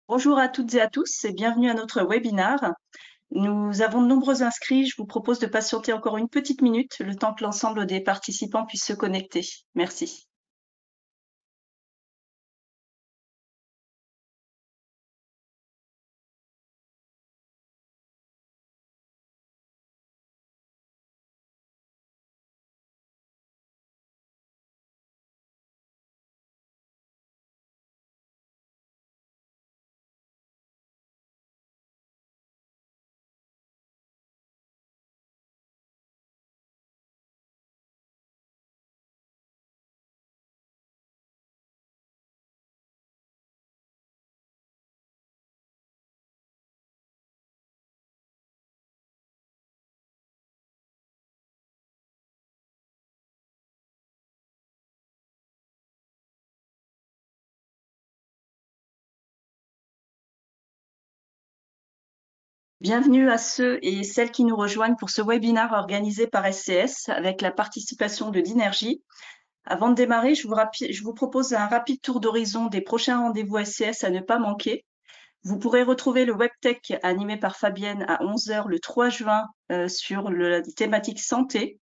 Bonjour à toutes et à tous et bienvenue à notre webinaire. Nous avons de nombreux inscrits. Je vous propose de patienter encore une petite minute, le temps que l'ensemble des participants puissent se connecter. Merci. Bienvenue à ceux et celles qui nous rejoignent pour ce webinaire organisé par SCS avec la participation de Dinergy. Avant de démarrer, je vous propose un rapide tour d'horizon des prochains rendez-vous SCS à ne pas manquer. Vous pourrez retrouver le WebTech animé par Fabienne à 11 h le 3 juin sur la thématique santé.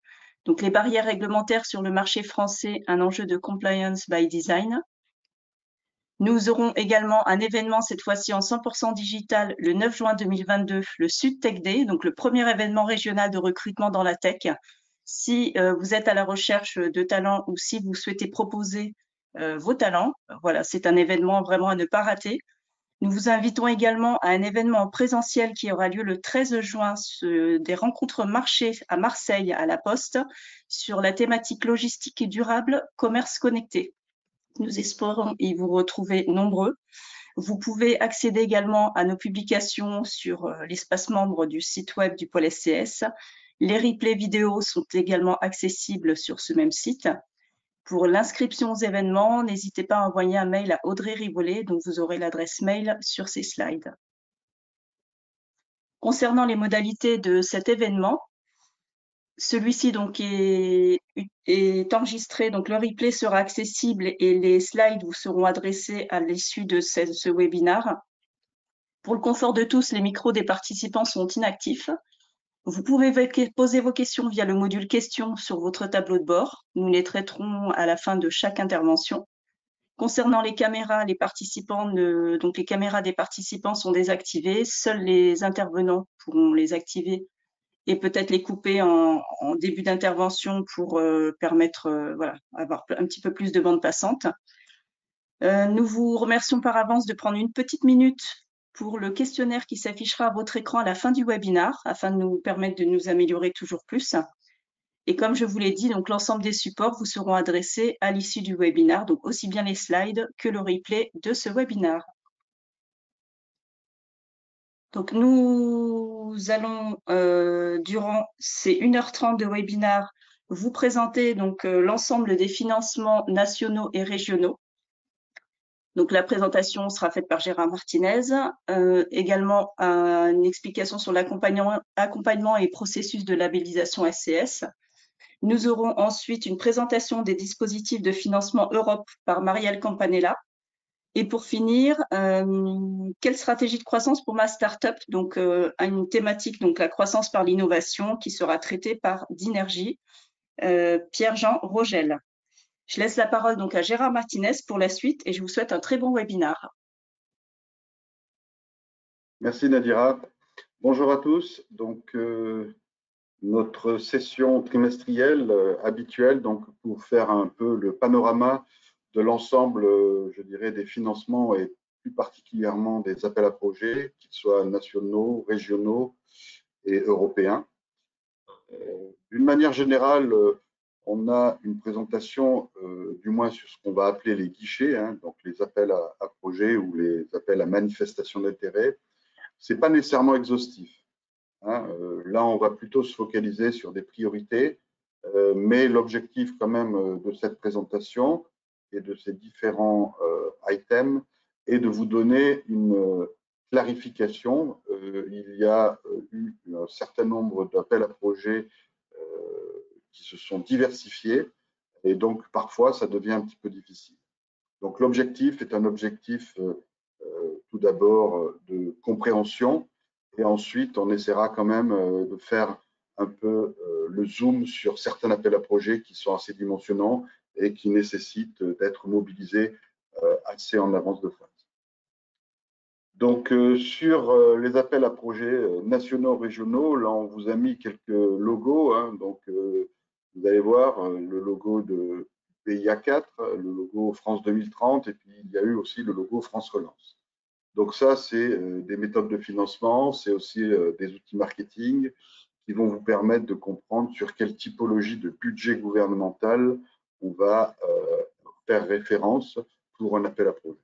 Donc, les barrières réglementaires sur le marché français, un enjeu de compliance by design. Nous aurons également un événement, cette fois-ci en 100% digital, le 9 juin 2022, le Sud Tech Day, donc le premier événement régional de recrutement dans la tech. Si vous êtes à la recherche de talents ou si vous souhaitez proposer vos talents, voilà, c'est un événement vraiment à ne pas rater. Nous vous invitons également à un événement en présentiel qui aura lieu le 13 juin, des rencontres marché à Marseille à la Poste sur la thématique logistique et durable, commerce connecté. Nous espérons y vous retrouver nombreux. Vous pouvez accéder également à nos publications sur l'espace membre du site web du pôle SCS. Les replays vidéo sont également accessibles sur ce même site. Pour l'inscription aux événements, n'hésitez pas à envoyer un mail à Audrey Rivollet, dont vous aurez l'adresse mail sur ces slides. Concernant les modalités de cet événement, celui-ci donc est enregistré, donc le replay sera accessible et les slides vous seront adressés à l'issue de ce webinaire. Pour le confort de tous, les micros des participants sont inactifs. Vous pouvez poser vos questions via le module questions sur votre tableau de bord. Nous les traiterons à la fin de chaque intervention. Concernant les caméras, les caméras des participants sont désactivées. Seuls les intervenants pourront les activer et peut-être les couper en début d'intervention pour permettre, avoir un petit peu plus de bande passante. Nous vous remercions par avance de prendre une petite minute pour le questionnaire qui s'affichera à votre écran à la fin du webinaire afin de nous permettre de nous améliorer toujours plus. Et comme je vous l'ai dit, donc l'ensemble des supports vous seront adressés à l'issue du webinaire, donc aussi bien les slides que le replay de ce webinaire. Donc nous allons, durant ces 1h30 de webinaire, vous présenter donc l'ensemble des financements nationaux et régionaux. Donc la présentation sera faite par Gérard Martinez, également une explication sur l'accompagnement et processus de labellisation SCS. Nous aurons ensuite une présentation des dispositifs de financement Europe par Marielle Campanella. Et pour finir, quelle stratégie de croissance pour ma startup? Donc, une thématique, donc la croissance par l'innovation, qui sera traitée par Dinergy, Pierre-Jean Rogel. Je laisse la parole donc à Gérard Martinez pour la suite et je vous souhaite un très bon webinaire. Merci Nadira. Bonjour à tous. Donc, notre session trimestrielle habituelle, donc pour faire un peu le panorama de l'ensemble, je dirais, des financements et plus particulièrement des appels à projets, qu'ils soient nationaux, régionaux et européens. D'une manière générale, on a une présentation, du moins sur ce qu'on va appeler les guichets, donc les appels à projets ou les appels à manifestation d'intérêt. Ce n'est pas nécessairement exhaustif. Là, on va plutôt se focaliser sur des priorités, mais l'objectif quand même de cette présentation et de ces différents items est de vous donner une clarification. Il y a eu un certain nombre d'appels à projets qui se sont diversifiés et donc parfois ça devient un petit peu difficile. Donc l'objectif est un objectif tout tout d'abord de compréhension, et ensuite on essaiera quand même de faire un peu le zoom sur certains appels à projets qui sont assez dimensionnants et qui nécessitent d'être mobilisés assez en avance de phase. Donc, sur les appels à projets nationaux, régionaux, là, on vous a mis quelques logos. Hein, donc, vous allez voir le logo de PIA4, le logo France 2030, et puis il y a eu aussi le logo France Relance. Donc, ça, c'est des méthodes de financement, c'est aussi des outils marketing qui vont vous permettre de comprendre sur quelle typologie de budget gouvernemental on va faire référence pour un appel à projet.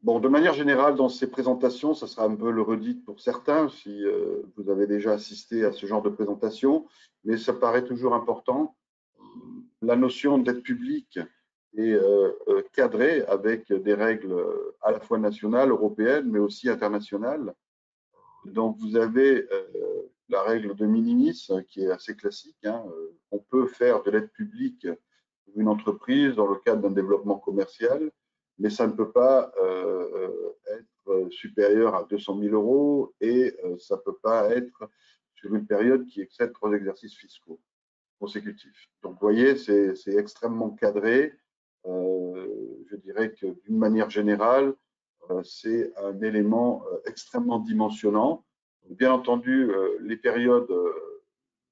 Bon, de manière générale, dans ces présentations, ça sera un peu le redit pour certains, si vous avez déjà assisté à ce genre de présentation, mais ça paraît toujours important. La notion d'aide publique est cadrée avec des règles à la fois nationales, européennes, mais aussi internationales. Donc, vous avez la règle de minimis, qui est assez classique. Hein. On peut faire de l'aide publique pour une entreprise dans le cadre d'un développement commercial, mais ça ne peut pas être supérieur à 200 000 euros et ça ne peut pas être sur une période qui excède 3 exercices fiscaux consécutifs. Donc, vous voyez, c'est extrêmement cadré. Je dirais que d'une manière générale, c'est un élément extrêmement dimensionnant. Bien entendu, les périodes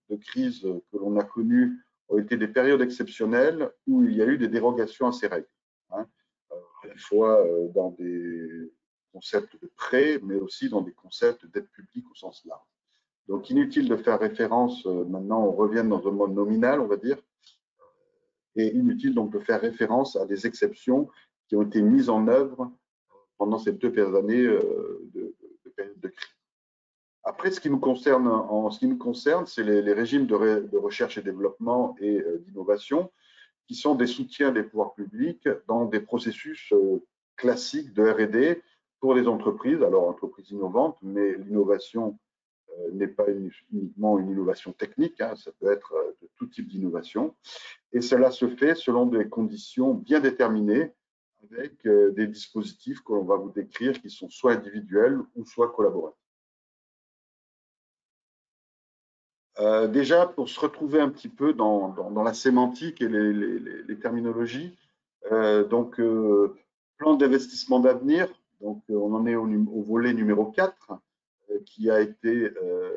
de crise que l'on a connues ont été des périodes exceptionnelles où il y a eu des dérogations à ces règles, hein, à la fois dans des concepts de prêt, mais aussi dans des concepts d'aide publique au sens large. Donc, inutile de faire référence, maintenant on revient dans un mode nominal, on va dire, et inutile donc de faire référence à des exceptions qui ont été mises en œuvre pendant ces 2 années de période de crise. Après, ce qui nous concerne, c'est les régimes de recherche et développement et d'innovation, qui sont des soutiens des pouvoirs publics dans des processus classiques de R&D pour les entreprises, alors entreprises innovantes, mais l'innovation n'est pas uniquement une innovation technique, hein, ça peut être de tout type d'innovation, et cela se fait selon des conditions bien déterminées, avec des dispositifs que l'on va vous décrire qui sont soit individuels ou soit collaboratifs. Déjà, pour se retrouver un petit peu dans la sémantique et les terminologies, donc plan d'investissement d'avenir, donc on en est au volet numéro 4, qui a été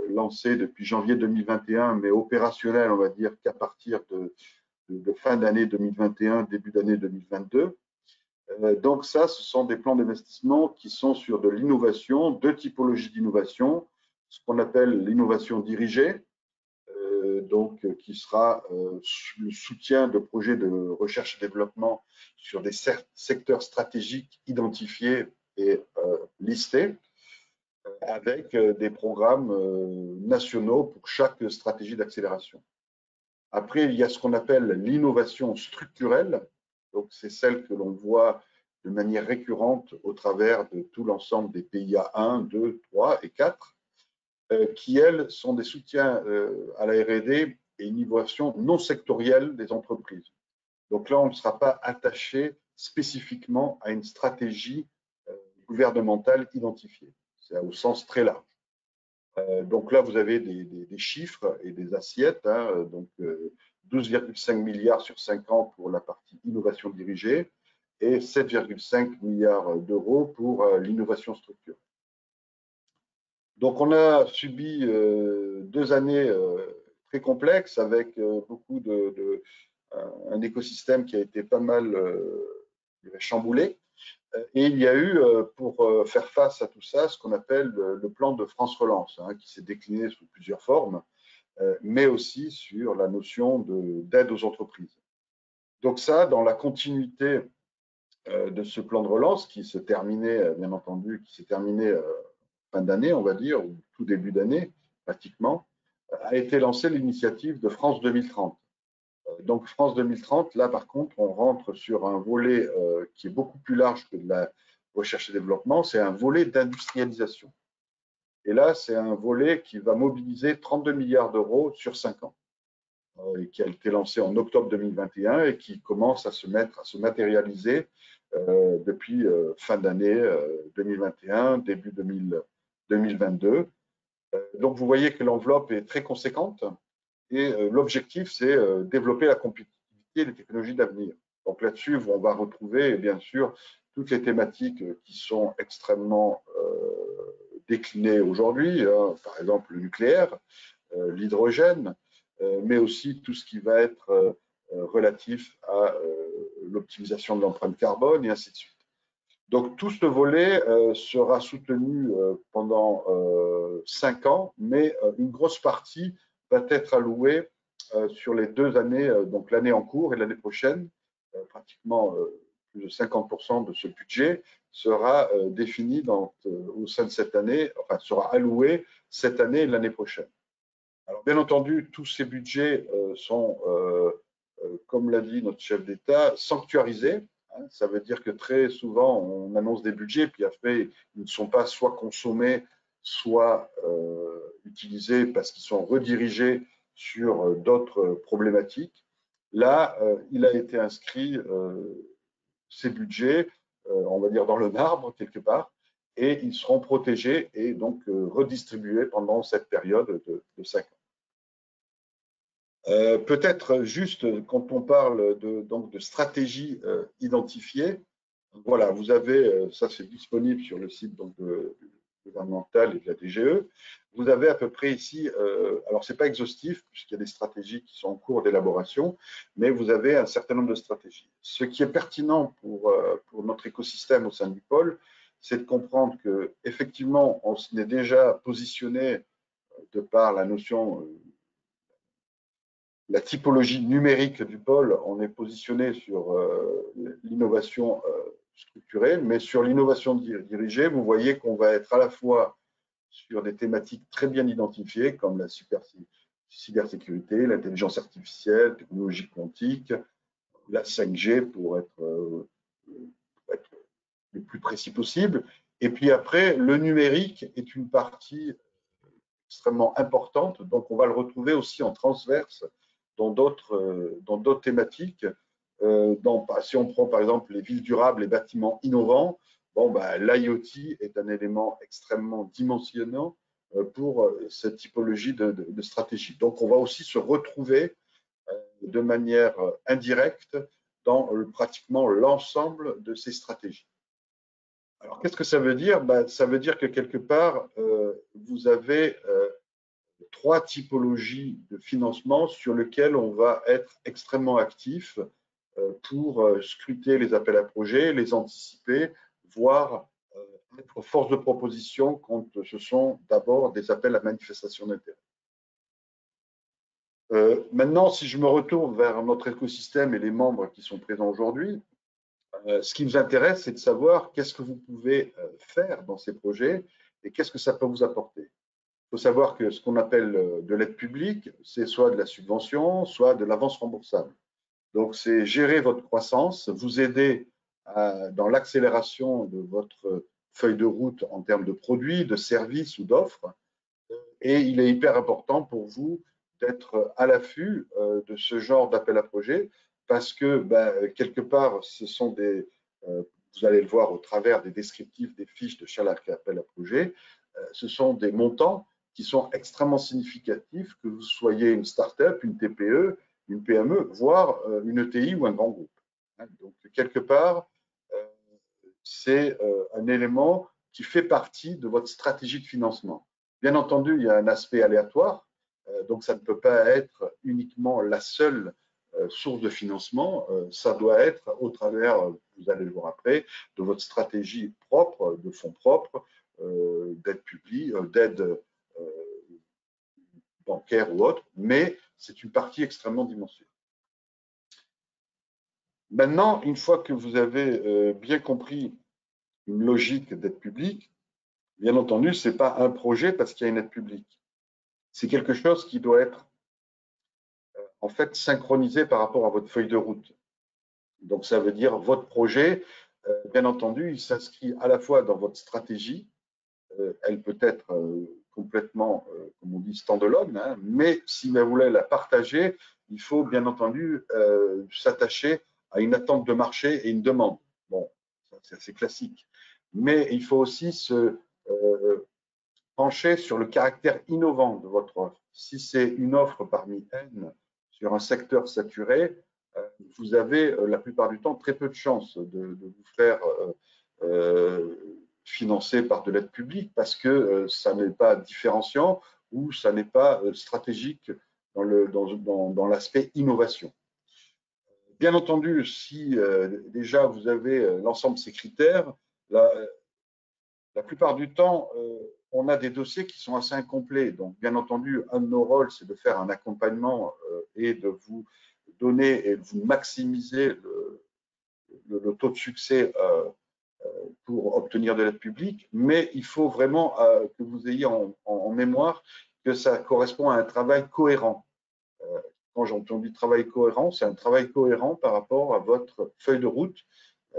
lancé depuis janvier 2021, mais opérationnel, on va dire, qu'à partir de fin d'année 2021, début d'année 2022. Donc ça, ce sont des plans d'investissement qui sont sur de l'innovation, 2 typologies d'innovation, ce qu'on appelle l'innovation dirigée, donc qui sera le soutien de projets de recherche et développement sur des secteurs stratégiques identifiés et listés, avec des programmes nationaux pour chaque stratégie d'accélération. Après, il y a ce qu'on appelle l'innovation structurelle. Donc, c'est celle que l'on voit de manière récurrente au travers de tout l'ensemble des PIA 1, 2, 3 et 4, qui, elles, sont des soutiens à la R&D et une innovation non sectorielle des entreprises. Donc là, on ne sera pas attaché spécifiquement à une stratégie gouvernementale identifiée. C'est au sens très large. Donc là, vous avez des chiffres et des assiettes. Hein, donc 12,5 milliards sur 5 ans pour la partie innovation dirigée et 7,5 milliards d'euros pour l'innovation structurelle. Donc on a subi 2 années très complexes avec beaucoup un écosystème qui a été pas mal chamboulé. Et il y a eu, pour faire face à tout ça, ce qu'on appelle le plan de France Relance, hein, qui s'est décliné sous plusieurs formes, mais aussi sur la notion d'aide aux entreprises. Donc ça, dans la continuité de ce plan de relance qui se terminait, bien entendu, qui s'est terminé fin d'année, on va dire, ou tout début d'année, pratiquement, a été lancée l'initiative de France 2030. Donc France 2030, là par contre, on rentre sur un volet qui est beaucoup plus large que de la recherche et développement, c'est un volet d'industrialisation. Et là, c'est un volet qui va mobiliser 32 milliards d'euros sur 5 ans, et qui a été lancé en octobre 2021 et qui commence à se matérialiser depuis fin d'année 2021, début 2022. Donc, vous voyez que l'enveloppe est très conséquente et l'objectif, c'est développer la compétitivité et les technologies d'avenir. Donc là-dessus, on va retrouver, bien sûr, toutes les thématiques qui sont extrêmement déclinées aujourd'hui, hein, par exemple le nucléaire, l'hydrogène, mais aussi tout ce qui va être relatif à l'optimisation de l'empreinte carbone et ainsi de suite. Donc tout ce volet sera soutenu pendant 5 ans, mais une grosse partie va être allouée sur les 2 années, donc l'année en cours et l'année prochaine. Pratiquement plus de 50% de ce budget sera défini au sein de cette année, enfin sera alloué cette année et l'année prochaine. Alors bien entendu, tous ces budgets sont, comme l'a dit notre chef d'État, sanctuarisés. Ça veut dire que très souvent, on annonce des budgets, puis après, ils ne sont pas soit consommés, soit utilisés parce qu'ils sont redirigés sur d'autres problématiques. Là, il a été inscrit ces budgets, on va dire, dans le marbre, quelque part, et ils seront protégés et donc redistribués pendant cette période de 5 ans. Peut-être juste quand on parle donc de stratégie identifiée, voilà, vous avez, ça c'est disponible sur le site donc, gouvernemental et de la DGE. Vous avez à peu près ici, alors ce n'est pas exhaustif puisqu'il y a des stratégies qui sont en cours d'élaboration, mais vous avez un certain nombre de stratégies. Ce qui est pertinent pour notre écosystème au sein du pôle, c'est de comprendre qu'effectivement, on s'est déjà positionné de par la notion la typologie numérique du pôle, on est positionné sur l'innovation structurée, mais sur l'innovation dirigée, vous voyez qu'on va être à la fois sur des thématiques très bien identifiées, comme la cybersécurité, l'intelligence artificielle, technologie quantique, la 5G pour être le plus précis possible. Et puis après, le numérique est une partie extrêmement importante, donc on va le retrouver aussi en transverse dans d'autres thématiques. Si on prend par exemple les villes durables, les bâtiments innovants, bon, l'IoT est un élément extrêmement dimensionnant pour cette typologie de stratégie. Donc on va aussi se retrouver de manière indirecte dans pratiquement l'ensemble de ces stratégies. Alors qu'est-ce que ça veut dire? Ça veut dire que quelque part, vous avez 3 typologies de financement sur lesquelles on va être extrêmement actif pour scruter les appels à projets, les anticiper, voire être force de proposition quand ce sont d'abord des appels à manifestation d'intérêt. Maintenant, si je me retourne vers notre écosystème et les membres qui sont présents aujourd'hui, ce qui nous intéresse, c'est de savoir qu'est-ce que vous pouvez faire dans ces projets et qu'est-ce que ça peut vous apporter. Il faut savoir que ce qu'on appelle de l'aide publique, c'est soit de la subvention, soit de l'avance remboursable. Donc, c'est gérer votre croissance, vous aider dans l'accélération de votre feuille de route en termes de produits, de services ou d'offres. Et il est hyper important pour vous d'être à l'affût de ce genre d'appel à projet parce que, quelque part, ce sont vous allez le voir au travers des descriptifs des fiches de chaque appel à projet, ce sont des montants qui sont extrêmement significatifs, que vous soyez une start-up, une TPE, une PME, voire une ETI ou un grand groupe. Donc, quelque part, c'est un élément qui fait partie de votre stratégie de financement. Bien entendu, il y a un aspect aléatoire, donc ça ne peut pas être uniquement la seule source de financement, ça doit être au travers, vous allez le voir après, de votre stratégie propre, de fonds propres, d'aide publique, d'aide bancaire ou autre, mais c'est une partie extrêmement dimensionnée. Maintenant, une fois que vous avez bien compris une logique d'aide publique, bien entendu, ce n'est pas un projet parce qu'il y a une aide publique. C'est quelque chose qui doit être en fait synchronisé par rapport à votre feuille de route. Donc, ça veut dire votre projet, bien entendu, il s'inscrit à la fois dans votre stratégie, elle peut être complètement, comme on dit, standalone, hein, mais si vous voulez la partager, il faut bien entendu s'attacher à une attente de marché et une demande. Bon, c'est assez classique. Mais il faut aussi se pencher sur le caractère innovant de votre offre. Si c'est une offre parmi N sur un secteur saturé, vous avez la plupart du temps très peu de chances de vous faire financer par de l'aide publique parce que ça n'est pas différenciant ou ça n'est pas stratégique dans l'aspect innovation. Bien entendu, si déjà vous avez l'ensemble de ces critères, la plupart du temps, on a des dossiers qui sont assez incomplets. Donc, bien entendu, un de nos rôles, c'est de faire un accompagnement et de vous donner et de vous maximiser le taux de succès pour obtenir de l'aide publique. Mais il faut vraiment que vous ayez en mémoire que ça correspond à un travail cohérent. Quand j'entends du travail cohérent, c'est un travail cohérent par rapport à votre feuille de route,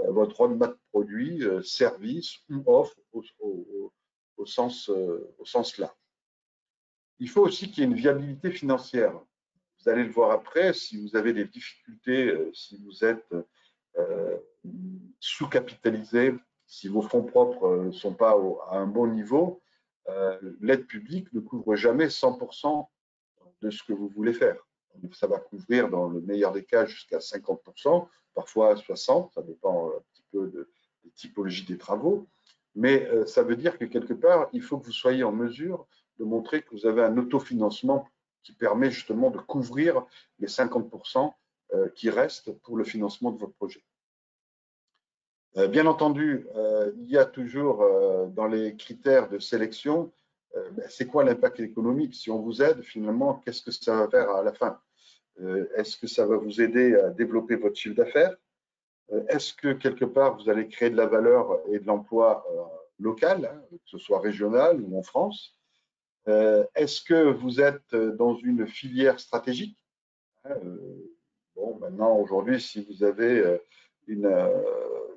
votre roadmap produit, service ou offre au sens large. Il faut aussi qu'il y ait une viabilité financière. Vous allez le voir après, si vous avez des difficultés, si vous êtes sous-capitalisé, si vos fonds propres ne sont pas à un bon niveau, l'aide publique ne couvre jamais 100% de ce que vous voulez faire. Ça va couvrir dans le meilleur des cas jusqu'à 50%, parfois 60%, ça dépend un petit peu des typologies des travaux. Mais ça veut dire que quelque part, il faut que vous soyez en mesure de montrer que vous avez un autofinancement qui permet justement de couvrir les 50% qui restent pour le financement de votre projet. Bien entendu, il y a toujours dans les critères de sélection, c'est quoi l'impact économique? Si on vous aide, finalement, qu'est-ce que ça va faire à la fin? Est-ce que ça va vous aider à développer votre chiffre d'affaires? Est-ce que quelque part, vous allez créer de la valeur et de l'emploi local, hein, que ce soit régional ou en France? Est-ce que vous êtes dans une filière stratégique? Bon, maintenant, aujourd'hui, si vous avez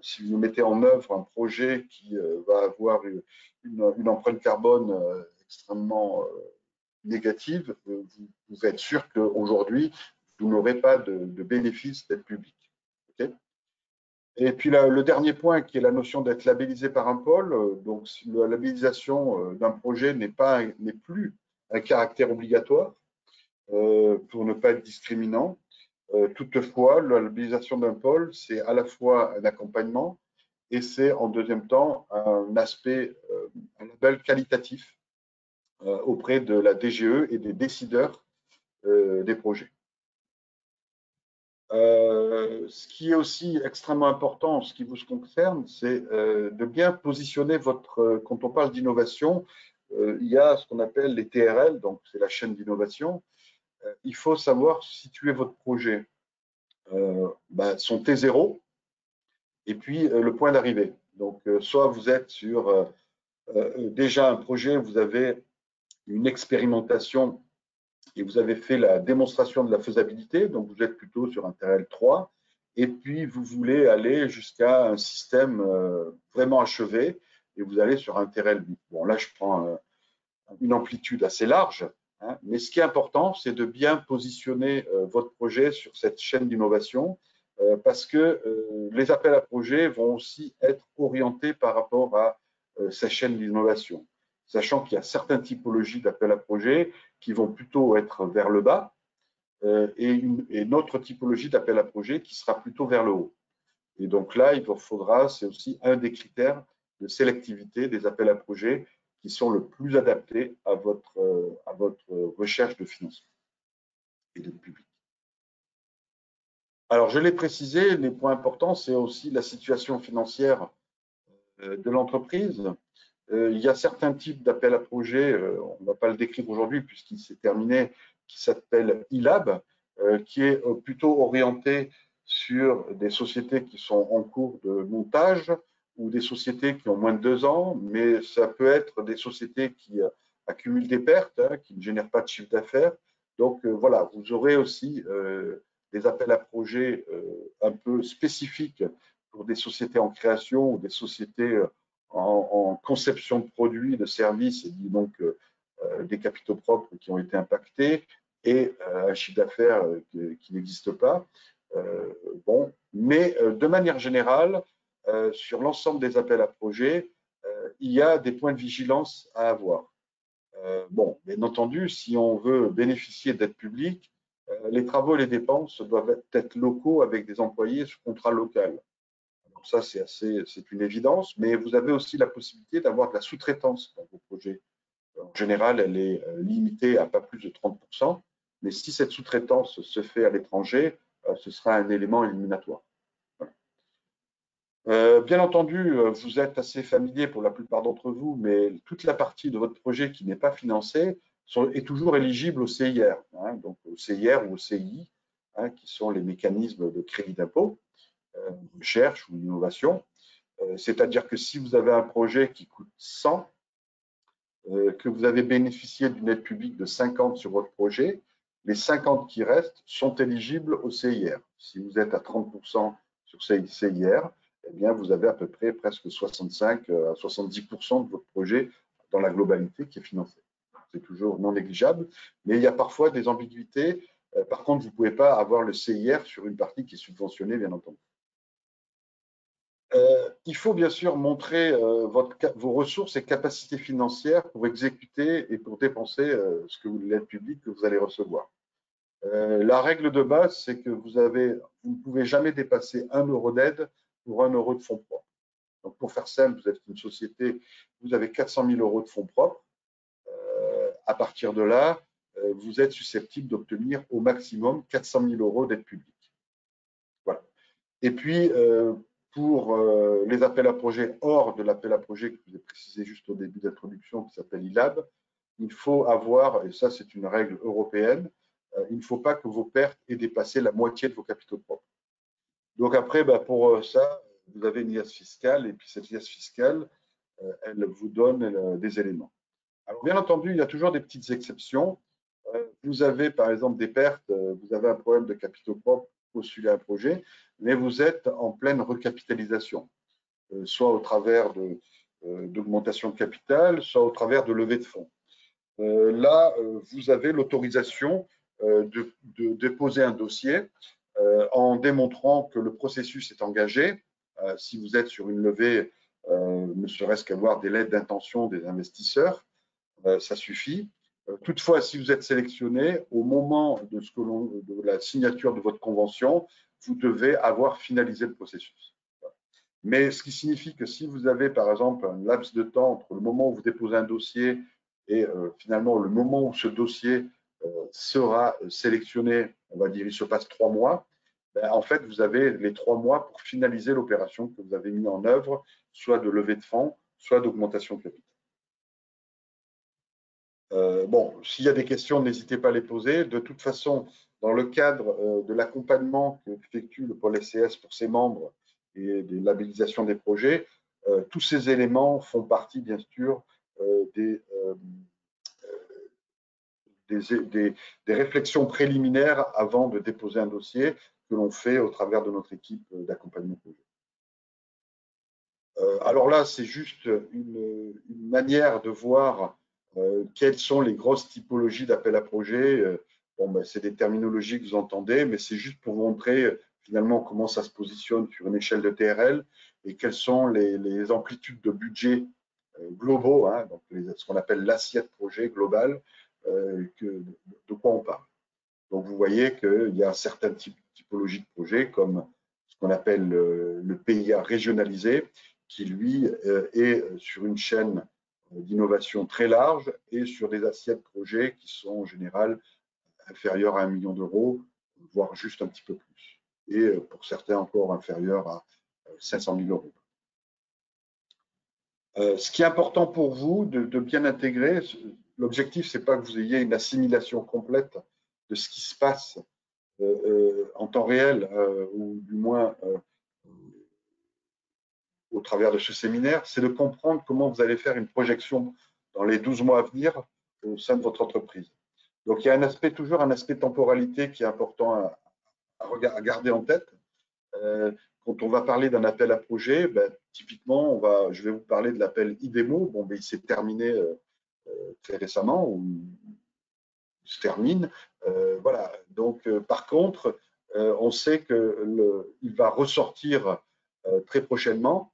si vous mettez en œuvre un projet qui va avoir une empreinte carbone extrêmement négative, vous pouvez être sûr qu'aujourd'hui, vous n'aurez pas de bénéfice d'aide publique. Okay. Et puis le dernier point qui est la notion d'être labellisé par un pôle. Donc la labellisation d'un projet n'est plus un caractère obligatoire pour ne pas être discriminant. Toutefois, la labellisation d'un pôle, c'est à la fois un accompagnement et c'est en deuxième temps un aspect, un label qualitatif auprès de la DGE et des décideurs des projets. Ce qui est aussi extrêmement important en ce qui vous concerne, c'est de bien positionner votre. Quand on parle d'innovation, il y a ce qu'on appelle les TRL, donc c'est la chaîne d'innovation. Il faut savoir situer votre projet. Son T0 et puis le point d'arrivée. Donc, soit vous êtes sur déjà un projet, vous avez une expérimentation et vous avez fait la démonstration de la faisabilité, donc vous êtes plutôt sur un TRL 3, et puis vous voulez aller jusqu'à un système vraiment achevé, et vous allez sur un TRL 8. Bon, là, je prends une amplitude assez large, hein, mais ce qui est important, c'est de bien positionner votre projet sur cette chaîne d'innovation, parce que les appels à projets vont aussi être orientés par rapport à ces chaînes d'innovation, sachant qu'il y a certaines typologies d'appels à projets qui vont plutôt être vers le bas et une autre typologie d'appel à projets qui sera plutôt vers le haut. Et donc là, il vous faudra, c'est aussi un des critères de sélectivité des appels à projets qui sont le plus adaptés à votre recherche de financement et de public. Alors, je l'ai précisé, les points importants, c'est aussi la situation financière de l'entreprise. Il y a certains types d'appels à projets, on ne va pas le décrire aujourd'hui puisqu'il s'est terminé, qui s'appelle ILAB, qui est plutôt orienté sur des sociétés qui sont en cours de montage ou des sociétés qui ont moins de 2 ans, mais ça peut être des sociétés qui accumulent des pertes, hein, qui ne génèrent pas de chiffre d'affaires. Donc voilà, vous aurez aussi des appels à projets un peu spécifiques pour des sociétés en création ou des sociétés en conception de produits, de services, et donc des capitaux propres qui ont été impactés et un chiffre d'affaires qui n'existe pas. Bon, mais de manière générale, sur l'ensemble des appels à projets, il y a des points de vigilance à avoir. Bon, bien entendu, si on veut bénéficier d'aides publiques, les travaux et les dépenses doivent être locaux avec des employés sous contrat local. Donc ça, c'est une évidence, mais vous avez aussi la possibilité d'avoir de la sous-traitance dans vos projets. En général, elle est limitée à pas plus de 30%, mais si cette sous-traitance se fait à l'étranger, ce sera un élément éliminatoire. Bien entendu, vous êtes assez familier pour la plupart d'entre vous, mais toute la partie de votre projet qui n'est pas financée est toujours éligible au CIR, hein, donc au CIR ou au CI, hein, qui sont les mécanismes de crédit d'impôt, recherche ou innovation. C'est-à-dire que si vous avez un projet qui coûte 100, que vous avez bénéficié d'une aide publique de 50 sur votre projet, les 50 qui restent sont éligibles au CIR. Si vous êtes à 30% sur CIR, eh bien, vous avez à peu près presque 65 à 70% de votre projet dans la globalité qui est financé. C'est toujours non négligeable, mais il y a parfois des ambiguïtés. Par contre, vous ne pouvez pas avoir le CIR sur une partie qui est subventionnée, bien entendu. Il faut bien sûr montrer vos ressources et capacités financières pour exécuter et pour dépenser l'aide publique que vous allez recevoir. La règle de base, c'est que vous ne pouvez jamais dépasser 1 euro d'aide pour 1 euro de fonds propres. Donc, pour faire simple, vous êtes une société, vous avez 400 000 euros de fonds propres. À partir de là, vous êtes susceptible d'obtenir au maximum 400 000 euros d'aide publique. Voilà. Et puis, pour les appels à projets hors de l'appel à projet que je vous ai précisé juste au début d'introduction, qui s'appelle ILAB, il faut avoir, et ça c'est une règle européenne, il ne faut pas que vos pertes aient dépassé la moitié de vos capitaux propres. Donc après, pour ça, vous avez une liasse fiscale, et puis cette liasse fiscale, elle vous donne des éléments. Alors bien entendu, il y a toujours des petites exceptions. Vous avez par exemple des pertes, vous avez un problème de capitaux propres, postuler un projet, mais vous êtes en pleine recapitalisation, soit au travers d'augmentation de capital, soit au travers de levée de fonds. Là, vous avez l'autorisation de déposer un dossier en démontrant que le processus est engagé. Si vous êtes sur une levée, ne serait-ce qu'avoir des lettres d'intention des investisseurs, ça suffit. Toutefois, si vous êtes sélectionné, au moment de la signature de votre convention, vous devez avoir finalisé le processus. Mais ce qui signifie que si vous avez, par exemple, un laps de temps entre le moment où vous déposez un dossier et finalement le moment où ce dossier sera sélectionné, on va dire, il se passe 3 mois, ben, en fait, vous avez les 3 mois pour finaliser l'opération que vous avez mis en œuvre, soit de levée de fonds, soit d'augmentation de capital. Bon, s'il y a des questions, n'hésitez pas à les poser. De toute façon, dans le cadre de l'accompagnement qu'effectue le pôle SCS pour ses membres et des labellisations des projets, tous ces éléments font partie, bien sûr, des réflexions préliminaires avant de déposer un dossier que l'on fait au travers de notre équipe d'accompagnement projet. Alors là, c'est juste une manière de voir quelles sont les grosses typologies d'appels à projets. Bon, ben, c'est des terminologies que vous entendez, mais c'est juste pour montrer finalement comment ça se positionne sur une échelle de TRL et quelles sont les amplitudes de budget globaux, hein, donc ce qu'on appelle l'assiette projet global, de quoi on parle. Donc vous voyez qu'il y a certaines typologies de projets comme ce qu'on appelle le PIA régionalisé, qui lui est sur une chaîne d'innovation très large et sur des assiettes projets qui sont en général inférieures à 1 million d'euros, voire juste un petit peu plus. Et pour certains encore inférieurs à 500 000 euros. Ce qui est important pour vous de bien intégrer, l'objectif, c'est pas que vous ayez une assimilation complète de ce qui se passe en temps réel, ou du moins au travers de ce séminaire, c'est de comprendre comment vous allez faire une projection dans les 12 mois à venir au sein de votre entreprise. Donc, il y a toujours un aspect temporalité qui est important à garder en tête. Quand on va parler d'un appel à projet, ben, typiquement, je vais vous parler de l'appel IDEMO. Bon, ben, il s'est terminé très récemment, ou il se termine. Voilà. Donc, par contre, on sait qu'il va ressortir très prochainement,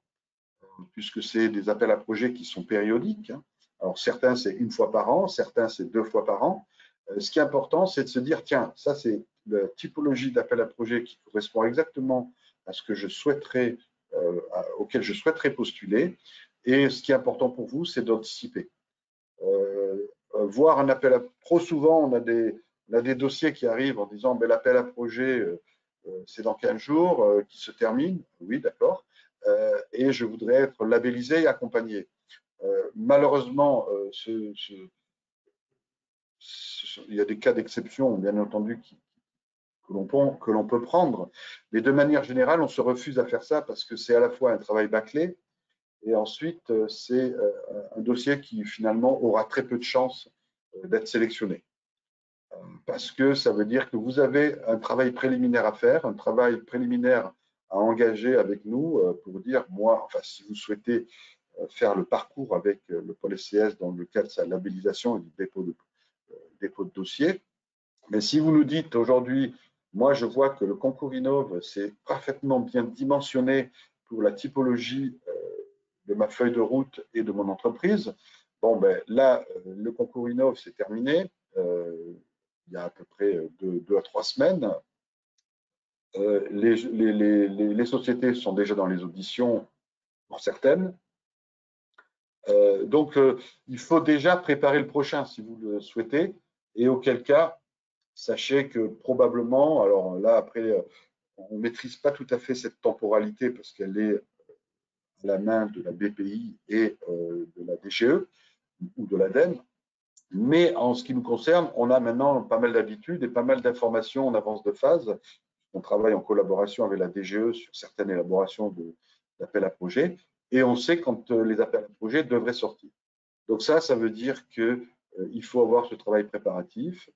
puisque c'est des appels à projets qui sont périodiques. Hein. Alors certains, c'est une fois par an, certains, c'est 2 fois par an. Ce qui est important, c'est de se dire, tiens, ça, c'est la typologie d'appel à projet qui correspond exactement à ce que je souhaiterais, auquel je souhaiterais postuler. Et ce qui est important pour vous, c'est d'anticiper. Voir un appel à trop souvent, on a des dossiers qui arrivent en disant ben, l'appel à projet, c'est dans 15 jours, qui se termine. Oui, d'accord. Et je voudrais être labellisé et accompagné. Malheureusement, il y a des cas d'exception, bien entendu, que l'on peut prendre. Mais de manière générale, on se refuse à faire ça parce que c'est à la fois un travail bâclé et ensuite, c'est un dossier qui finalement aura très peu de chances d'être sélectionné. Parce que ça veut dire que vous avez un travail préliminaire à faire, un travail préliminaire à engager avec nous pour dire, moi, enfin, si vous souhaitez faire le parcours avec le pôle SCS dans le cadre de sa labellisation et du dépôt de dossier. Mais si vous nous dites aujourd'hui, moi, je vois que le concours Innov, c'est parfaitement bien dimensionné pour la typologie de ma feuille de route et de mon entreprise, bon, ben là, le concours Innov, c'est terminé. Il y a à peu près 2 à 3 semaines. Les sociétés sont déjà dans les auditions pour certaines. Donc, il faut déjà préparer le prochain si vous le souhaitez. Et auquel cas, sachez que probablement, alors là, après, on ne maîtrise pas tout à fait cette temporalité parce qu'elle est à la main de la BPI et de la DGE ou de l'ADEME. Mais en ce qui nous concerne, on a maintenant pas mal d'habitudes et pas mal d'informations en avance de phase. On travaille en collaboration avec la DGE sur certaines élaborations d'appels à projets et on sait quand les appels à projets devraient sortir. Donc ça veut dire qu'il faut avoir ce travail préparatif.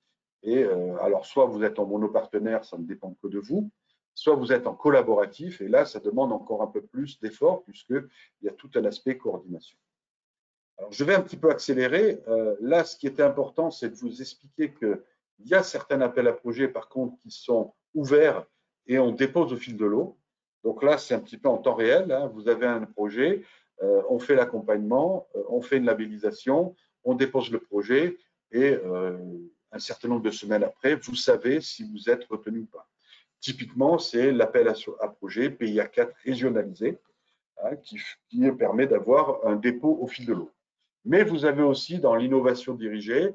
Et alors, soit vous êtes en monopartenaire, ça ne dépend que de vous, soit vous êtes en collaboratif, et là, ça demande encore un peu plus d'effort, puisqu'il y a tout un aspect coordination. Alors, je vais un petit peu accélérer. Là, ce qui était important, c'est de vous expliquer qu'il y a certains appels à projets, par contre, qui sont ouverts et on dépose au fil de l'eau. Donc là, c'est un petit peu en temps réel. Hein. Vous avez un projet, on fait l'accompagnement, on fait une labellisation, on dépose le projet et un certain nombre de semaines après, vous savez si vous êtes retenu ou pas. Typiquement, c'est l'appel à projet PIA 4 régionalisé, hein, qui permet d'avoir un dépôt au fil de l'eau. Mais vous avez aussi dans l'innovation dirigée,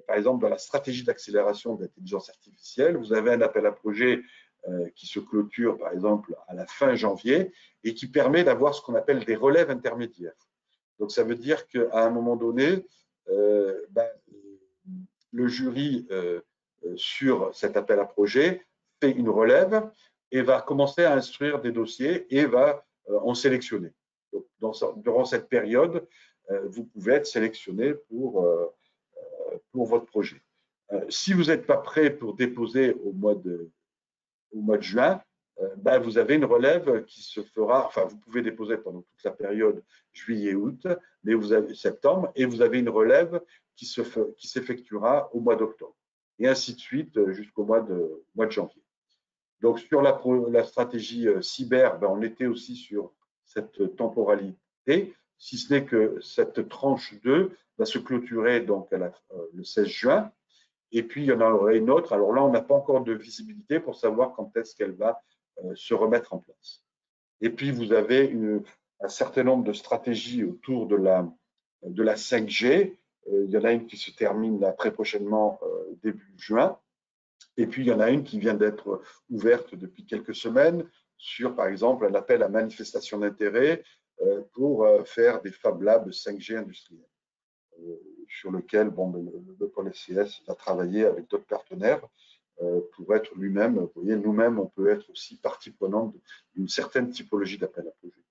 par exemple dans la stratégie d'accélération de l'intelligence artificielle, vous avez un appel à projet qui se clôture par exemple à la fin janvier et qui permet d'avoir ce qu'on appelle des relèves intermédiaires. Donc ça veut dire qu'à un moment donné, le jury sur cet appel à projet fait une relève et va commencer à instruire des dossiers et va en sélectionner. Donc, durant cette période, vous pouvez être sélectionné pour votre projet. Si vous n'êtes pas prêt pour déposer au mois de juin, vous avez une relève qui se fera, enfin vous pouvez déposer pendant toute la période juillet-août, mais vous avez septembre, et vous avez une relève qui s'effectuera au mois d'octobre, et ainsi de suite jusqu'au mois de janvier. Donc sur la stratégie cyber, on était aussi sur cette temporalité, si ce n'est que cette tranche 2 va se clôturer donc le 16 juin, et puis il y en aurait une autre. Alors là, on n'a pas encore de visibilité pour savoir quand est-ce qu'elle va se remettre en place. Et puis vous avez un certain nombre de stratégies autour de la 5G. Il y en a une qui se termine là, très prochainement, début juin. Et puis il y en a une qui vient d'être ouverte depuis quelques semaines sur, par exemple, un appel à manifestation d'intérêt pour faire des Fab Labs 5G industriels, sur lequel le pôle SCS a travaillé avec d'autres partenaires pour être lui-même. Vous voyez, nous-mêmes, on peut être aussi partie prenante d'une certaine typologie d'appel à projet.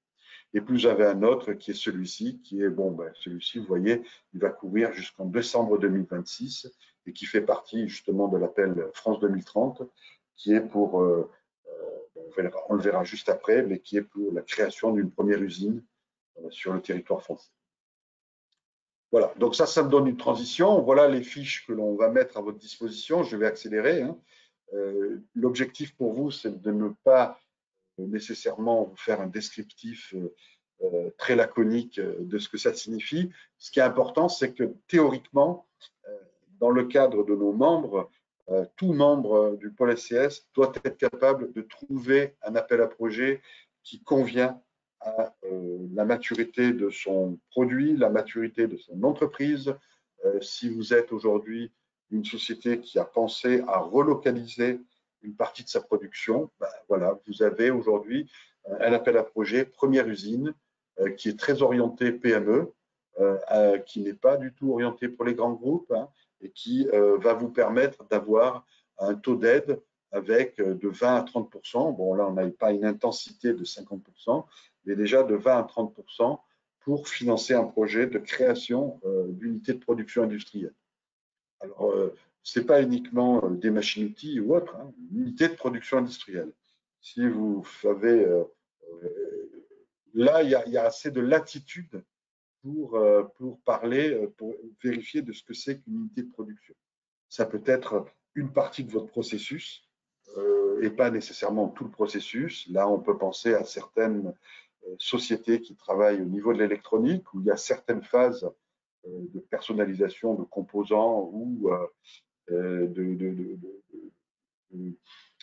Et puis, j'avais un autre qui est celui-ci, qui est, celui-ci, vous voyez, il va courir jusqu'en décembre 2026 et qui fait partie justement de l'appel France 2030, qui est pour, on le verra juste après, mais qui est pour la création d'une première usine sur le territoire français. Voilà, donc ça me donne une transition. Voilà les fiches que l'on va mettre à votre disposition. Je vais accélérer. Hein. L'objectif pour vous, c'est de ne pas nécessairement vous faire un descriptif très laconique de ce que ça signifie. Ce qui est important, c'est que théoriquement, dans le cadre de nos membres, tout membre du pôle SCS doit être capable de trouver un appel à projet qui convient à la maturité de son produit, la maturité de son entreprise. Si vous êtes aujourd'hui une société qui a pensé à relocaliser une partie de sa production, ben voilà, vous avez aujourd'hui un appel à projet première usine qui est très orienté PME, qui n'est pas du tout orienté pour les grands groupes, hein, et qui va vous permettre d'avoir un taux d'aide avec de 20 à 30%. Bon, là, on n'a pas une intensité de 50%, mais déjà de 20 à 30% pour financer un projet de création d'unités de production industrielle. Alors, ce n'est pas uniquement des machines-outils ou autres, hein, une unité de production industrielle. Si vous savez, là, il y a assez de latitude pour parler, pour vérifier de ce que c'est qu'une unité de production. Ça peut être une partie de votre processus et pas nécessairement tout le processus. Là, on peut penser à certaines sociétés qui travaillent au niveau de l'électronique où il y a certaines phases de personnalisation de composants ou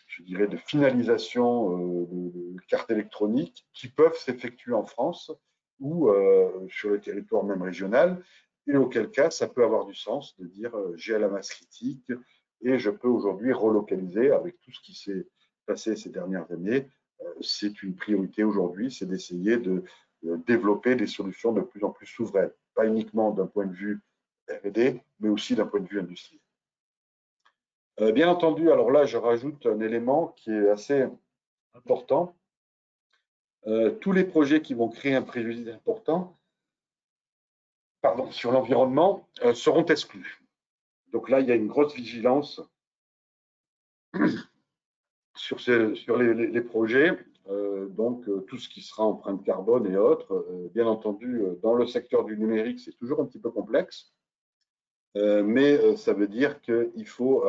je dirais de finalisation de cartes électroniques qui peuvent s'effectuer en France ou sur le territoire même régional, et auquel cas ça peut avoir du sens de dire j'ai la masse critique et je peux aujourd'hui relocaliser avec tout ce qui s'est passé ces dernières années. C'est une priorité aujourd'hui, c'est d'essayer de développer des solutions de plus en plus souveraines, pas uniquement d'un point de vue R&D, mais aussi d'un point de vue industriel. Bien entendu, alors là, je rajoute un élément qui est assez important. Tous les projets qui vont créer un préjudice important sur l'environnement seront exclus. Donc là, il y a une grosse vigilance sur les projets. Donc, tout ce qui sera empreinte carbone et autres. Bien entendu, dans le secteur du numérique, c'est toujours un petit peu complexe. Mais ça veut dire qu'il faut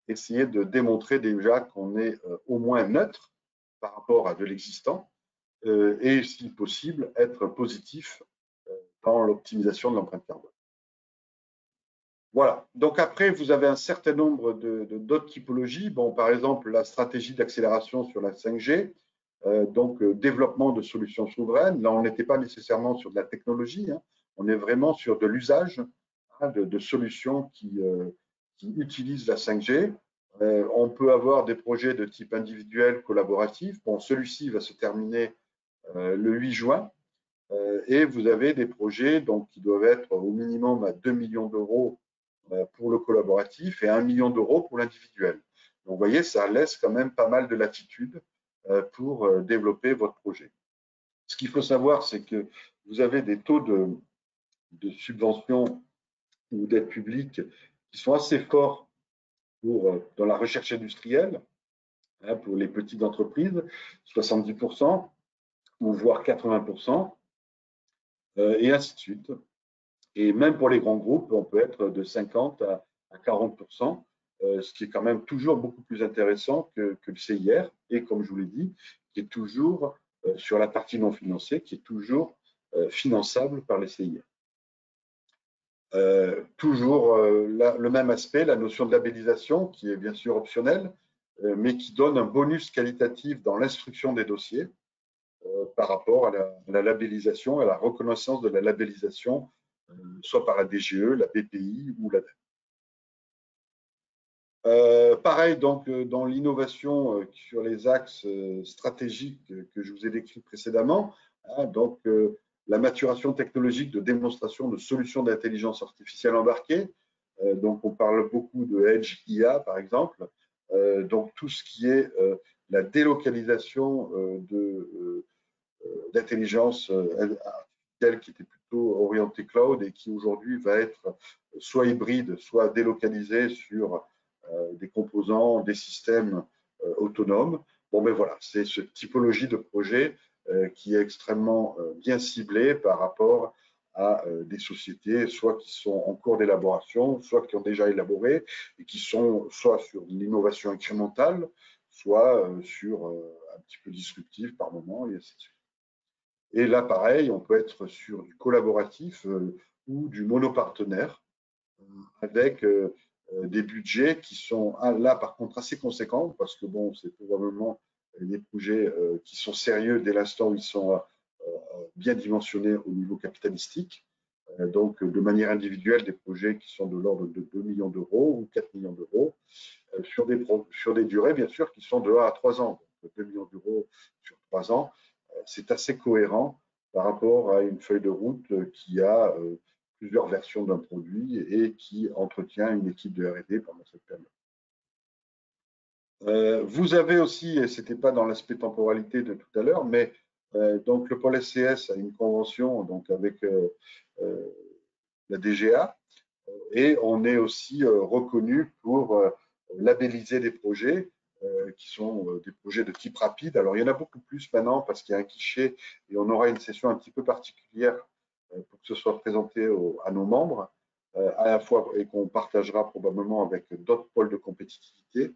essayer de démontrer déjà qu'on est au moins neutre par rapport à de l'existant et, si possible, être positif dans l'optimisation de l'empreinte carbone. Voilà. Donc après, vous avez un certain nombre d'autres typologies. Bon, par exemple, la stratégie d'accélération sur la 5G, donc développement de solutions souveraines. Là, on n'était pas nécessairement sur de la technologie, hein. On est vraiment sur de l'usage, hein, de solutions qui utilisent la 5G. On peut avoir des projets de type individuel, collaboratif. Bon, celui-ci va se terminer le 8 juin. Et vous avez des projets donc, qui doivent être au minimum à 2 millions d'euros pour le collaboratif et 1 million d'euros pour l'individuel. Donc, vous voyez, ça laisse quand même pas mal de latitude pour développer votre projet. Ce qu'il faut savoir, c'est que vous avez des taux de subvention ou d'aide publique qui sont assez forts dans la recherche industrielle, hein, pour les petites entreprises, 70%, ou voire 80%, et ainsi de suite. Et même pour les grands groupes, on peut être de 50 à 40%, ce qui est quand même toujours beaucoup plus intéressant que le CIR, et comme je vous l'ai dit, qui est toujours sur la partie non financée, qui est toujours finançable par les CIR. Toujours le même aspect, la notion de labellisation, qui est bien sûr optionnelle, mais qui donne un bonus qualitatif dans l'instruction des dossiers par rapport à la labellisation, à la reconnaissance de la labellisation, soit par la DGE, la BPI ou l'ADEME. Pareil, donc, dans l'innovation sur les axes stratégiques que je vous ai décrits précédemment, hein, donc la maturation technologique de démonstration de solutions d'intelligence artificielle embarquée. Donc, on parle beaucoup de Edge IA, par exemple. Donc, tout ce qui est la délocalisation d'intelligence artificielle qui était plutôt orientée cloud et qui aujourd'hui va être soit hybride, soit délocalisée sur des composants, des systèmes autonomes. Bon, ben voilà, c'est cette typologie de projet qui est extrêmement bien ciblée par rapport à des sociétés, soit qui sont en cours d'élaboration, soit qui ont déjà élaboré et qui sont soit sur l'innovation incrémentale, soit sur un petit peu disruptive par moment, et ainsi de suite. Et là, pareil, on peut être sur du collaboratif ou du monopartenaire avec des budgets qui sont là, par contre, assez conséquents parce que, bon, c'est probablement des projets qui sont sérieux dès l'instant où ils sont bien dimensionnés au niveau capitalistique. Donc, de manière individuelle, des projets qui sont de l'ordre de 2 millions d'euros ou 4 millions d'euros sur des durées, bien sûr, qui sont de 1 à 3 ans. Donc, 2 millions d'euros sur 3 ans, c'est assez cohérent par rapport à une feuille de route qui a plusieurs versions d'un produit et qui entretient une équipe de R&D pendant cette période. Vous avez aussi, et ce n'était pas dans l'aspect temporalité de tout à l'heure, mais donc le pôle SCS a une convention donc avec la DGA et on est aussi reconnu pour labelliser des projets qui sont des projets de type rapide. Alors, il y en a beaucoup plus maintenant parce qu'il y a un guichet et on aura une session un petit peu particulière pour que ce soit présenté à nos membres, à la fois et qu'on partagera probablement avec d'autres pôles de compétitivité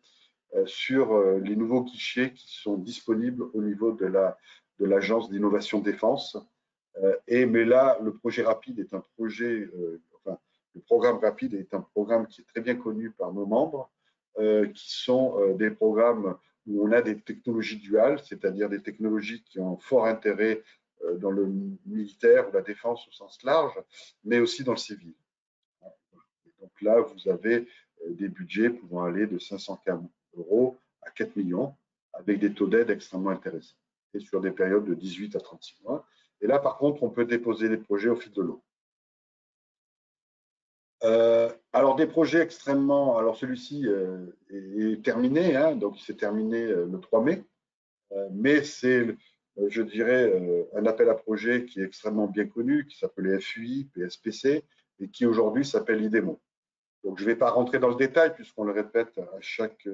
sur les nouveaux guichets qui sont disponibles au niveau de l'Agence d'innovation défense. Mais là, le projet rapide est un projet, le programme rapide est un programme qui est très bien connu par nos membres, qui sont des programmes où on a des technologies duales, c'est-à-dire des technologies qui ont fort intérêt dans le militaire ou la défense au sens large, mais aussi dans le civil. Et donc là, vous avez des budgets pouvant aller de 500 € à 4 millions, avec des taux d'aide extrêmement intéressants, et sur des périodes de 18 à 36 mois. Et là, par contre, on peut déposer des projets au fil de l'eau. Alors, des projets extrêmement… Alors, celui-ci est terminé, hein, donc il s'est terminé le 3 mai, mais c'est, je dirais, un appel à projet qui est extrêmement bien connu, qui s'appelait FUI, PSPC, et qui aujourd'hui s'appelle IDEMO. Donc, je ne vais pas rentrer dans le détail, puisqu'on le répète à chaque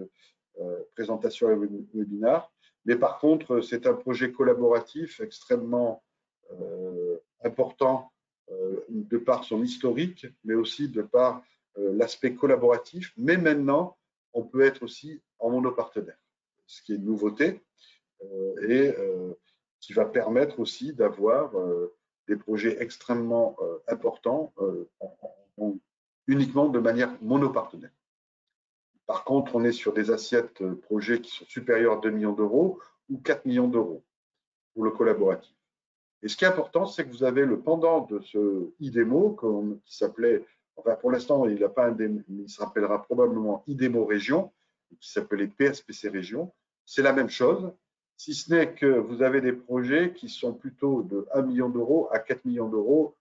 présentation et webinaire, mais par contre, c'est un projet collaboratif extrêmement important de par son historique, mais aussi de par l'aspect collaboratif. Mais maintenant, on peut être aussi en monopartenaire, ce qui est une nouveauté et qui va permettre aussi d'avoir des projets extrêmement importants uniquement de manière monopartenaire. Par contre, on est sur des assiettes projets qui sont supérieures à 2 millions d'euros ou 4 millions d'euros pour le collaboratif. Et ce qui est important, c'est que vous avez le pendant de ce IDEMO qui s'appelait, enfin pour l'instant, il n'a pas un démo, mais il s'appellera probablement IDEMO Région, qui s'appelait PSPC Région. C'est la même chose, si ce n'est que vous avez des projets qui sont plutôt de 1 million d'euros à 4 millions d'euros.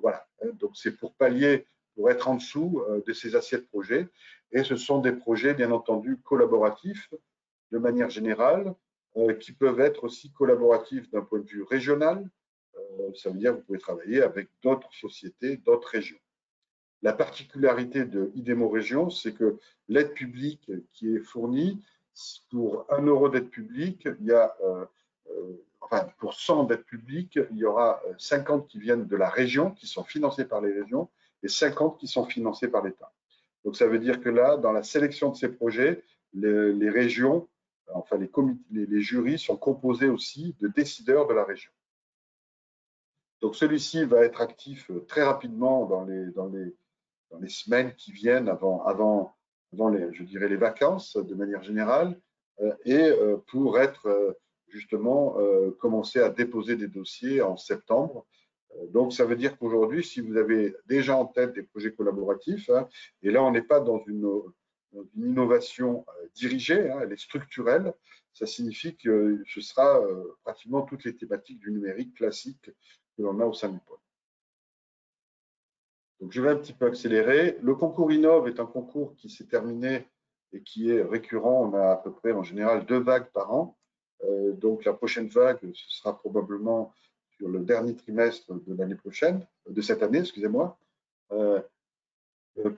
Voilà, donc c'est pour pallier, pour être en dessous de ces assiettes projets. Et ce sont des projets, bien entendu, collaboratifs de manière générale, qui peuvent être aussi collaboratifs d'un point de vue régional. Ça veut dire que vous pouvez travailler avec d'autres sociétés, d'autres régions. La particularité de IDEMO Région, c'est que l'aide publique qui est fournie, pour 1 € d'aide publique, il y a, enfin, pour 100 d'aides publiques, il y aura 50 qui viennent de la région, qui sont financées par les régions, et 50 qui sont financées par l'État. Donc, ça veut dire que là, dans la sélection de ces projets, les régions, enfin les jurys sont composés aussi de décideurs de la région. Donc, celui-ci va être actif très rapidement dans les semaines qui viennent avant je dirais, les vacances de manière générale, et pour être justement commencer à déposer des dossiers en septembre. Donc, ça veut dire qu'aujourd'hui, si vous avez déjà en tête des projets collaboratifs, hein, et là, on n'est pas dans une innovation dirigée, hein, elle est structurelle, ça signifie que ce sera pratiquement toutes les thématiques du numérique classique que l'on a au sein du pôle. Donc, je vais un petit peu accélérer. Le concours Innov est un concours qui s'est terminé et qui est récurrent. On a à peu près en général 2 vagues par an. Donc, la prochaine vague, ce sera probablement sur le dernier trimestre de l'année prochaine, de cette année, excusez-moi.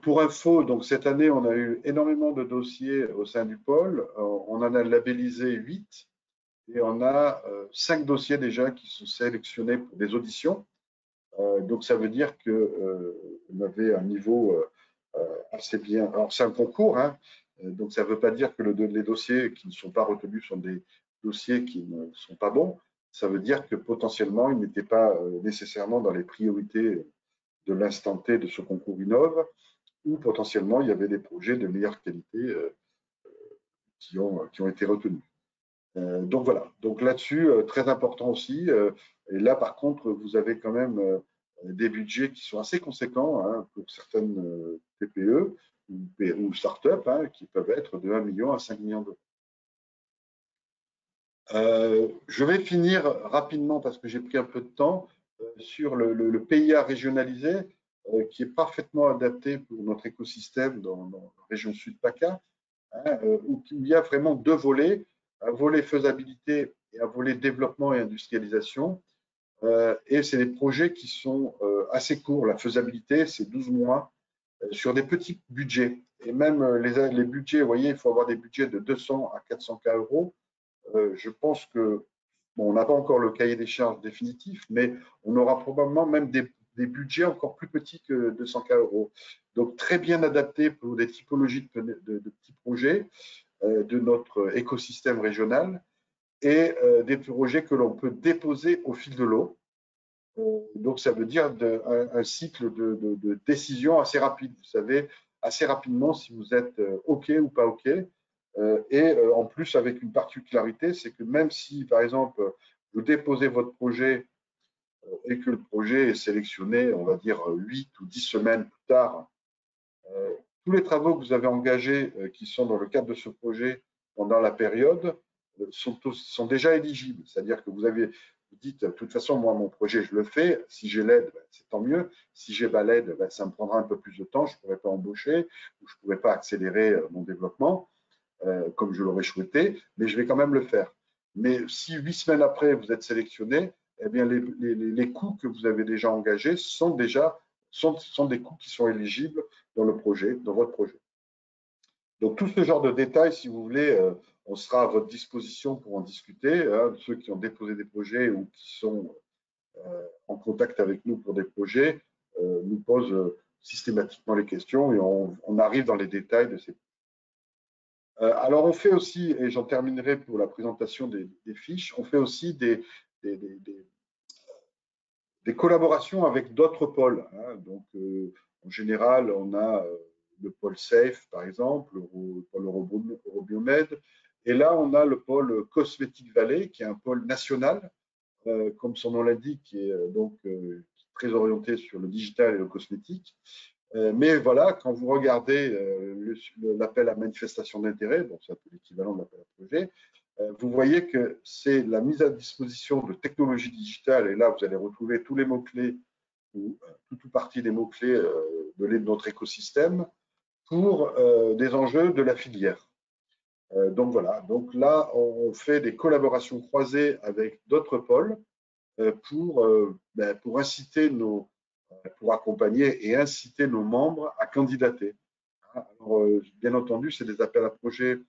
Pour info, donc cette année, on a eu énormément de dossiers au sein du pôle. On en a labellisé 8 et on a 5 dossiers déjà qui sont sélectionnés pour des auditions. Donc, ça veut dire qu'on avait un niveau assez bien. Alors, c'est un concours, hein, donc ça ne veut pas dire que les dossiers qui ne sont pas retenus sont des dossiers qui ne sont pas bons, ça veut dire que potentiellement, ils n'étaient pas nécessairement dans les priorités de l'instant T de ce concours Innove, ou potentiellement, il y avait des projets de meilleure qualité qui ont été retenus. Donc voilà, donc là-dessus, très important aussi. Et là, par contre, vous avez quand même des budgets qui sont assez conséquents hein, pour certaines TPE ou start-up hein, qui peuvent être de 1 million à 5 millions d'euros. Je vais finir rapidement parce que j'ai pris un peu de temps sur le PIA régionalisé qui est parfaitement adapté pour notre écosystème dans la région sud PACA, hein, où il y a vraiment deux volets, un volet faisabilité et un volet développement et industrialisation. Et c'est des projets qui sont assez courts. La faisabilité, c'est 12 mois sur des petits budgets. Et même les budgets, vous voyez, il faut avoir des budgets de 200 à 400 K euros. Je pense que, bon, on n'a pas encore le cahier des charges définitif, mais on aura probablement même des budgets encore plus petits que 200 K euros. Donc, très bien adapté pour des typologies de petits projets de notre écosystème régional et des projets que l'on peut déposer au fil de l'eau. Donc, ça veut dire un cycle de décision assez rapide. Vous savez assez rapidement si vous êtes OK ou pas OK. Et en plus, avec une particularité, c'est que même si, par exemple, vous déposez votre projet et que le projet est sélectionné, on va dire 8 ou 10 semaines plus tard, tous les travaux que vous avez engagés qui sont dans le cadre de ce projet pendant la période sont déjà éligibles. C'est-à-dire que vous dites, de toute façon, moi, mon projet, je le fais. Si j'ai l'aide, c'est tant mieux. Si j'ai pas l'aide, ça me prendra un peu plus de temps. Je ne pourrai pas embaucher ou je ne pourrai pas accélérer mon développement comme je l'aurais souhaité, mais je vais quand même le faire. Mais si 8 semaines après, vous êtes sélectionné, eh bien, les coûts que vous avez déjà engagés sont des coûts qui sont éligibles dans le projet, dans votre projet. Donc, tout ce genre de détails, si vous voulez, on sera à votre disposition pour en discuter. Hein, ceux qui ont déposé des projets ou qui sont en contact avec nous pour des projets nous posent systématiquement les questions et on arrive dans les détails de ces projets. Alors, on fait aussi, et j'en terminerai pour la présentation des fiches, on fait aussi des collaborations avec d'autres pôles. Hein. Donc, en général, on a le pôle SAFE, par exemple, le pôle Eurobiomède. Et là, on a le pôle Cosmétique Valley, qui est un pôle national, comme son nom l'indique, qui est donc très orienté sur le digital et le cosmétique. Mais voilà, quand vous regardez l'appel à manifestation d'intérêt, donc c'est un peu l'équivalent de l'appel à projet, vous voyez que c'est la mise à disposition de technologies digitales, et là vous allez retrouver tous les mots-clés, ou toute partie des mots-clés de notre écosystème, pour des enjeux de la filière. Donc voilà, donc là on fait des collaborations croisées avec d'autres pôles pour inciter pour accompagner et inciter nos membres à candidater. Alors, bien entendu, c'est des appels à projets,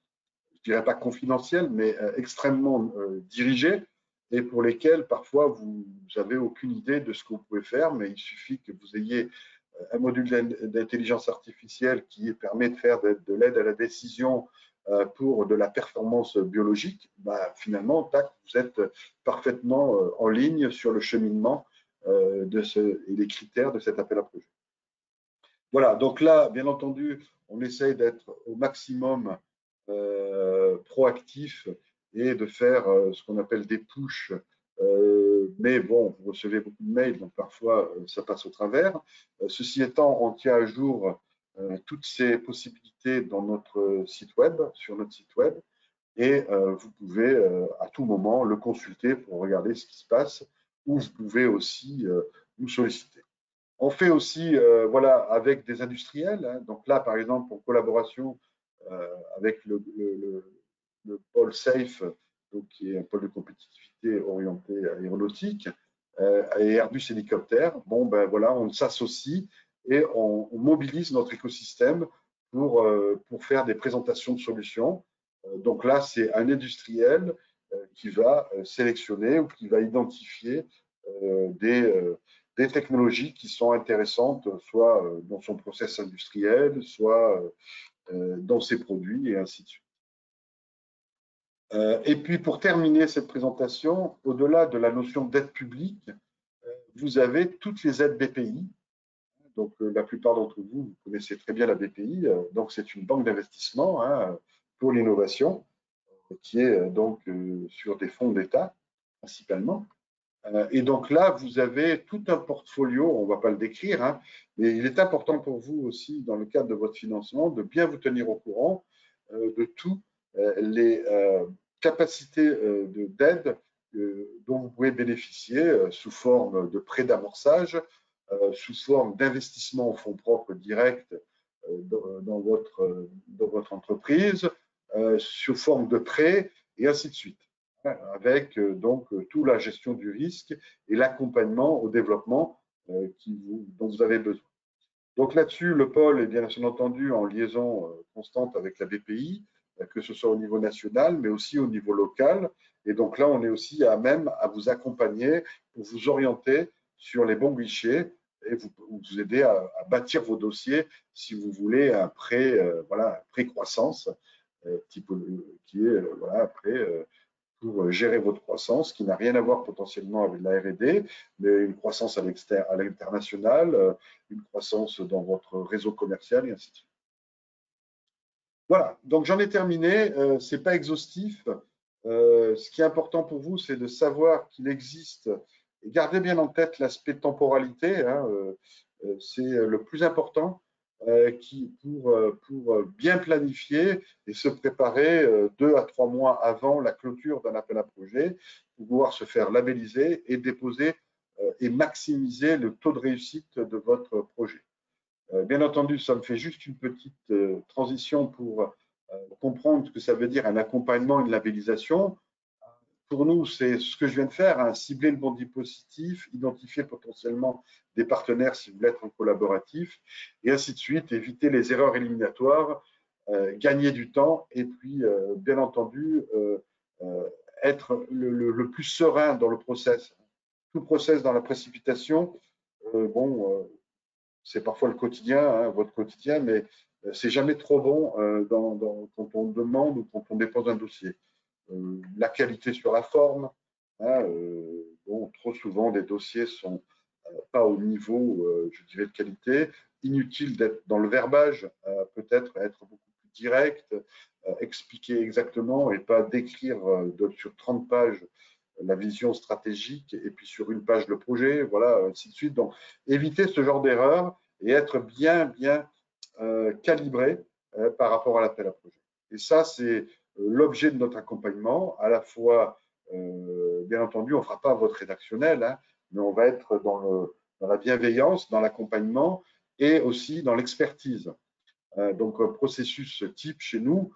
je dirais pas confidentiels, mais extrêmement dirigés et pour lesquels parfois vous n'avez aucune idée de ce que vous pouvez faire, mais il suffit que vous ayez un module d'intelligence artificielle qui permet de faire de l'aide à la décision pour de la performance biologique. Finalement, tac, vous êtes parfaitement en ligne sur le cheminement et les critères de cet appel à projet. Voilà, donc là, bien entendu, on essaye d'être au maximum proactif et de faire ce qu'on appelle des pushs. Mais bon, vous recevez beaucoup de mails, donc parfois ça passe au travers. Ceci étant, on tient à jour toutes ces possibilités dans notre site web, sur notre site web, et vous pouvez à tout moment le consulter pour regarder ce qui se passe, ou vous pouvez aussi nous solliciter. On fait aussi voilà, avec des industriels. Hein. Donc là, par exemple, en collaboration avec le pôle SAFE, donc, qui est un pôle de compétitivité orienté aéronautique, et Airbus Hélicoptère, bon, ben voilà, on s'associe et on mobilise notre écosystème pour faire des présentations de solutions. Donc là, c'est un industriel qui va sélectionner ou qui va identifier des technologies qui sont intéressantes, soit dans son process industriel, soit dans ses produits, et ainsi de suite. Et puis, pour terminer cette présentation, au-delà de la notion d'aide publique, vous avez toutes les aides BPI. Donc, la plupart d'entre vous, vous connaissez très bien la BPI. Donc, c'est une banque d'investissement hein, pour l'innovation qui est donc sur des fonds d'État principalement. Et donc là, vous avez tout un portfolio, on ne va pas le décrire, hein, mais il est important pour vous aussi, dans le cadre de votre financement, de bien vous tenir au courant de toutes les capacités d'aide dont vous pouvez bénéficier sous forme de prêts d'amorçage, sous forme d'investissement en fonds propres directs dans votre entreprise, sous forme de prêts, et ainsi de suite avec donc toute la gestion du risque et l'accompagnement au développement dont vous avez besoin. Donc là-dessus, le pôle est bien entendu en liaison constante avec la BPI, que ce soit au niveau national, mais aussi au niveau local. Et donc là, on est aussi à même à vous accompagner pour vous orienter sur les bons guichets et vous aider à bâtir vos dossiers si vous voulez un prêt, voilà, un prêt croissance, type, qui est voilà, un prêt pour gérer votre croissance, qui n'a rien à voir potentiellement avec la R&D, mais une croissance à l'international, une croissance dans votre réseau commercial et ainsi de suite. Voilà, donc j'en ai terminé. Ce n'est pas exhaustif. Ce qui est important pour vous, c'est de savoir qu'il existe, et gardez bien en tête l'aspect temporalité, hein, c'est le plus important pour bien planifier et se préparer 2 à 3 mois avant la clôture d'un appel à projet pour pouvoir se faire labelliser et déposer et maximiser le taux de réussite de votre projet. Bien entendu, ça me fait juste une petite transition pour comprendre ce que ça veut dire un accompagnement, une labellisation. Pour nous, c'est ce que je viens de faire, hein, cibler le bon dispositif, identifier potentiellement des partenaires si vous voulez être en collaboratif, et ainsi de suite, éviter les erreurs éliminatoires, gagner du temps, et puis, bien entendu, être le plus serein dans le process. Tout process dans la précipitation, bon, c'est parfois le quotidien, hein, votre quotidien, mais c'est jamais trop bon quand on demande ou quand on dépose un dossier. La qualité sur la forme, hein, bon, trop souvent les dossiers sont pas au niveau, je dirais, de qualité. Inutile d'être dans le verbage, peut-être être beaucoup plus direct, expliquer exactement et pas décrire sur 30 pages la vision stratégique et puis sur une page le projet, voilà, ainsi de suite. Donc, éviter ce genre d'erreur et être bien calibré par rapport à l'appel à projet. Et ça, c'est l'objet de notre accompagnement. À la fois, bien entendu, on ne fera pas votre rédactionnel, hein, mais on va être dans la bienveillance, dans l'accompagnement et aussi dans l'expertise. Donc, un processus type chez nous,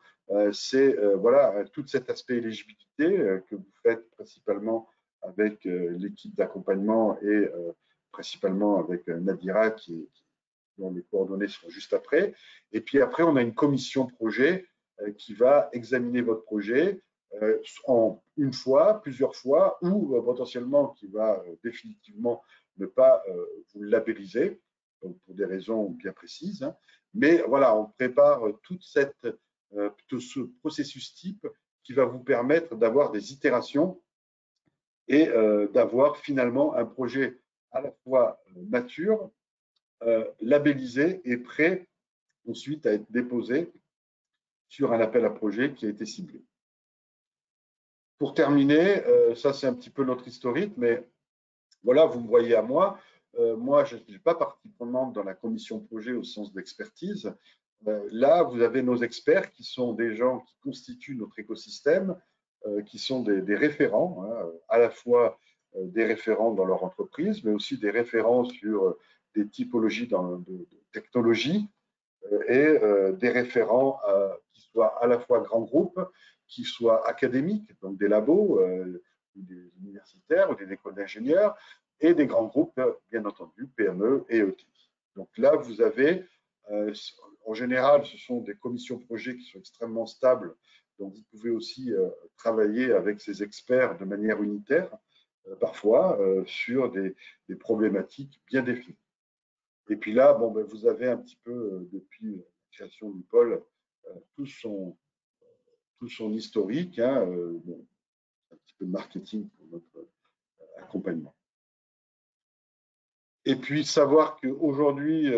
c'est voilà, tout cet aspect éligibilité que vous faites principalement avec l'équipe d'accompagnement et principalement avec Nadira dont les coordonnées sont juste après. Et puis après, on a une commission projet qui va examiner votre projet en une fois, plusieurs fois, ou potentiellement qui va définitivement ne pas vous labelliser pour des raisons bien précises. Hein. Mais voilà, on prépare tout ce processus type qui va vous permettre d'avoir des itérations et d'avoir finalement un projet à la fois mature, labellisé et prêt ensuite à être déposé sur un appel à projet qui a été ciblé. Pour terminer, ça c'est un petit peu notre historique, mais voilà, vous me voyez à moi. Moi, je ne suis pas partie prenante dans la commission projet au sens d'expertise. Là, vous avez nos experts qui sont des gens qui constituent notre écosystème, qui sont des référents, hein, à la fois des référents dans leur entreprise, mais aussi des référents sur des typologies de technologie et des référents qui soient à la fois grands groupes, qui soient académiques, donc des labos, des universitaires ou des écoles d'ingénieurs, et des grands groupes, bien entendu, PME et ETI. Donc là, vous avez, en général, ce sont des commissions projets qui sont extrêmement stables, donc vous pouvez aussi travailler avec ces experts de manière unitaire, parfois, sur des problématiques bien définies. Et puis là, bon, ben, vous avez un petit peu, depuis la création du pôle, tout tout son historique. Hein, bon, un petit peu de marketing pour notre accompagnement. Et puis savoir qu'aujourd'hui,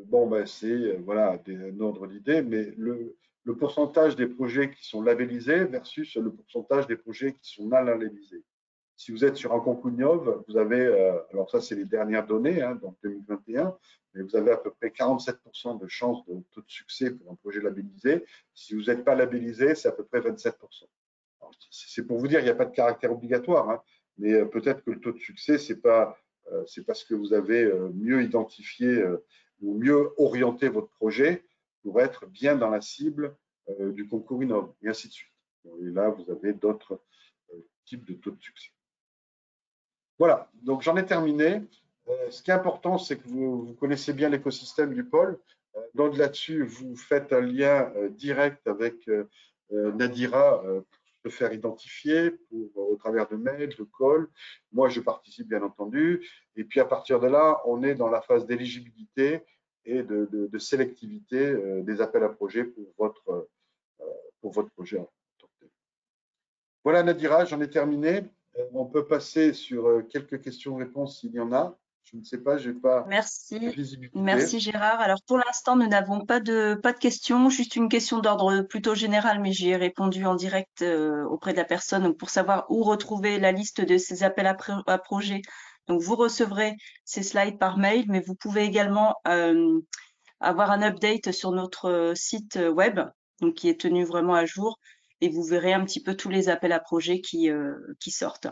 bon, ben, c'est voilà, un ordre d'idée, mais le pourcentage des projets qui sont labellisés versus le pourcentage des projets qui sont non labellisés. Si vous êtes sur un concours Innov, vous avez, alors ça c'est les dernières données, hein, donc 2021, mais vous avez à peu près 47% de chances de taux de succès pour un projet labellisé. Si vous n'êtes pas labellisé, c'est à peu près 27%. C'est pour vous dire, il n'y a pas de caractère obligatoire, hein, mais peut-être que le taux de succès, c'est parce que vous avez mieux identifié ou mieux orienté votre projet pour être bien dans la cible du concours Innov, et ainsi de suite. Et là, vous avez d'autres types de taux de succès. Voilà, donc j'en ai terminé. Ce qui est important, c'est que vous connaissez bien l'écosystème du pôle. Donc là-dessus, vous faites un lien direct avec Nadira pour se faire identifier au travers de mails, de calls. Moi, je participe bien entendu. Et puis à partir de là, on est dans la phase d'éligibilité et de sélectivité des appels à projets pour votre projet. Voilà Nadira, j'en ai terminé. On peut passer sur quelques questions-réponses s'il y en a. Je ne sais pas, je n'ai pas la Merci. visibilité. Merci Gérard. Alors pour l'instant, nous n'avons pas de questions, juste une question d'ordre plutôt général, mais j'y ai répondu en direct auprès de la personne. Donc pour savoir où retrouver la liste de ces appels à projets. Donc vous recevrez ces slides par mail, mais vous pouvez également avoir un update sur notre site web, donc qui est tenu vraiment à jour, et vous verrez un petit peu tous les appels à projets qui sortent.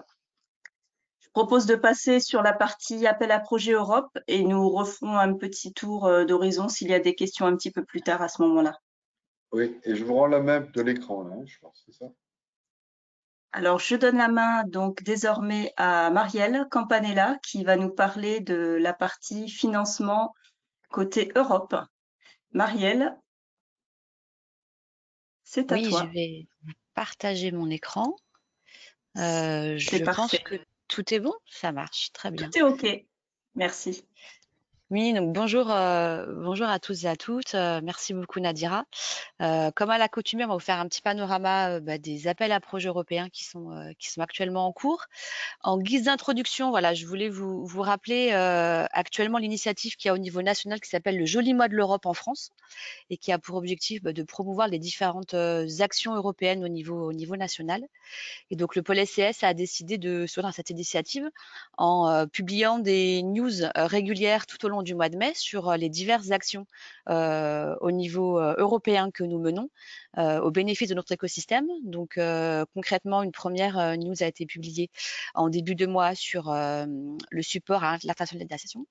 Je propose de passer sur la partie appel à projet Europe et nous referons un petit tour d'horizon s'il y a des questions un petit peu plus tard à ce moment-là. Oui, et je vous rends la map de l'écran, là, je pense, c'est ça? Alors, je donne la main donc désormais à Marielle Campanella qui va nous parler de la partie financement côté Europe. Marielle, c'est à Oui, je toi. vais partager mon écran. C'est Je pense parfait. que tout est bon, ça marche très bien. Tout est OK. Merci. Oui, donc bonjour à tous et à toutes. Merci beaucoup Nadira. Comme à l'accoutumée, on va vous faire un petit panorama des appels à projets européens qui sont actuellement en cours. En guise d'introduction, voilà, je voulais vous rappeler actuellement l'initiative qu'il y a au niveau national qui s'appelle le Joli Mois de l'Europe en France et qui a pour objectif de promouvoir les différentes actions européennes au niveau national. Et donc, le pôle SCS a décidé de soutenir cette initiative en publiant des news régulières tout au long du mois de mai sur les diverses actions au niveau européen que nous menons au bénéfice de notre écosystème. Donc, concrètement, une première news a été publiée en début de mois sur le support à l'internationalisation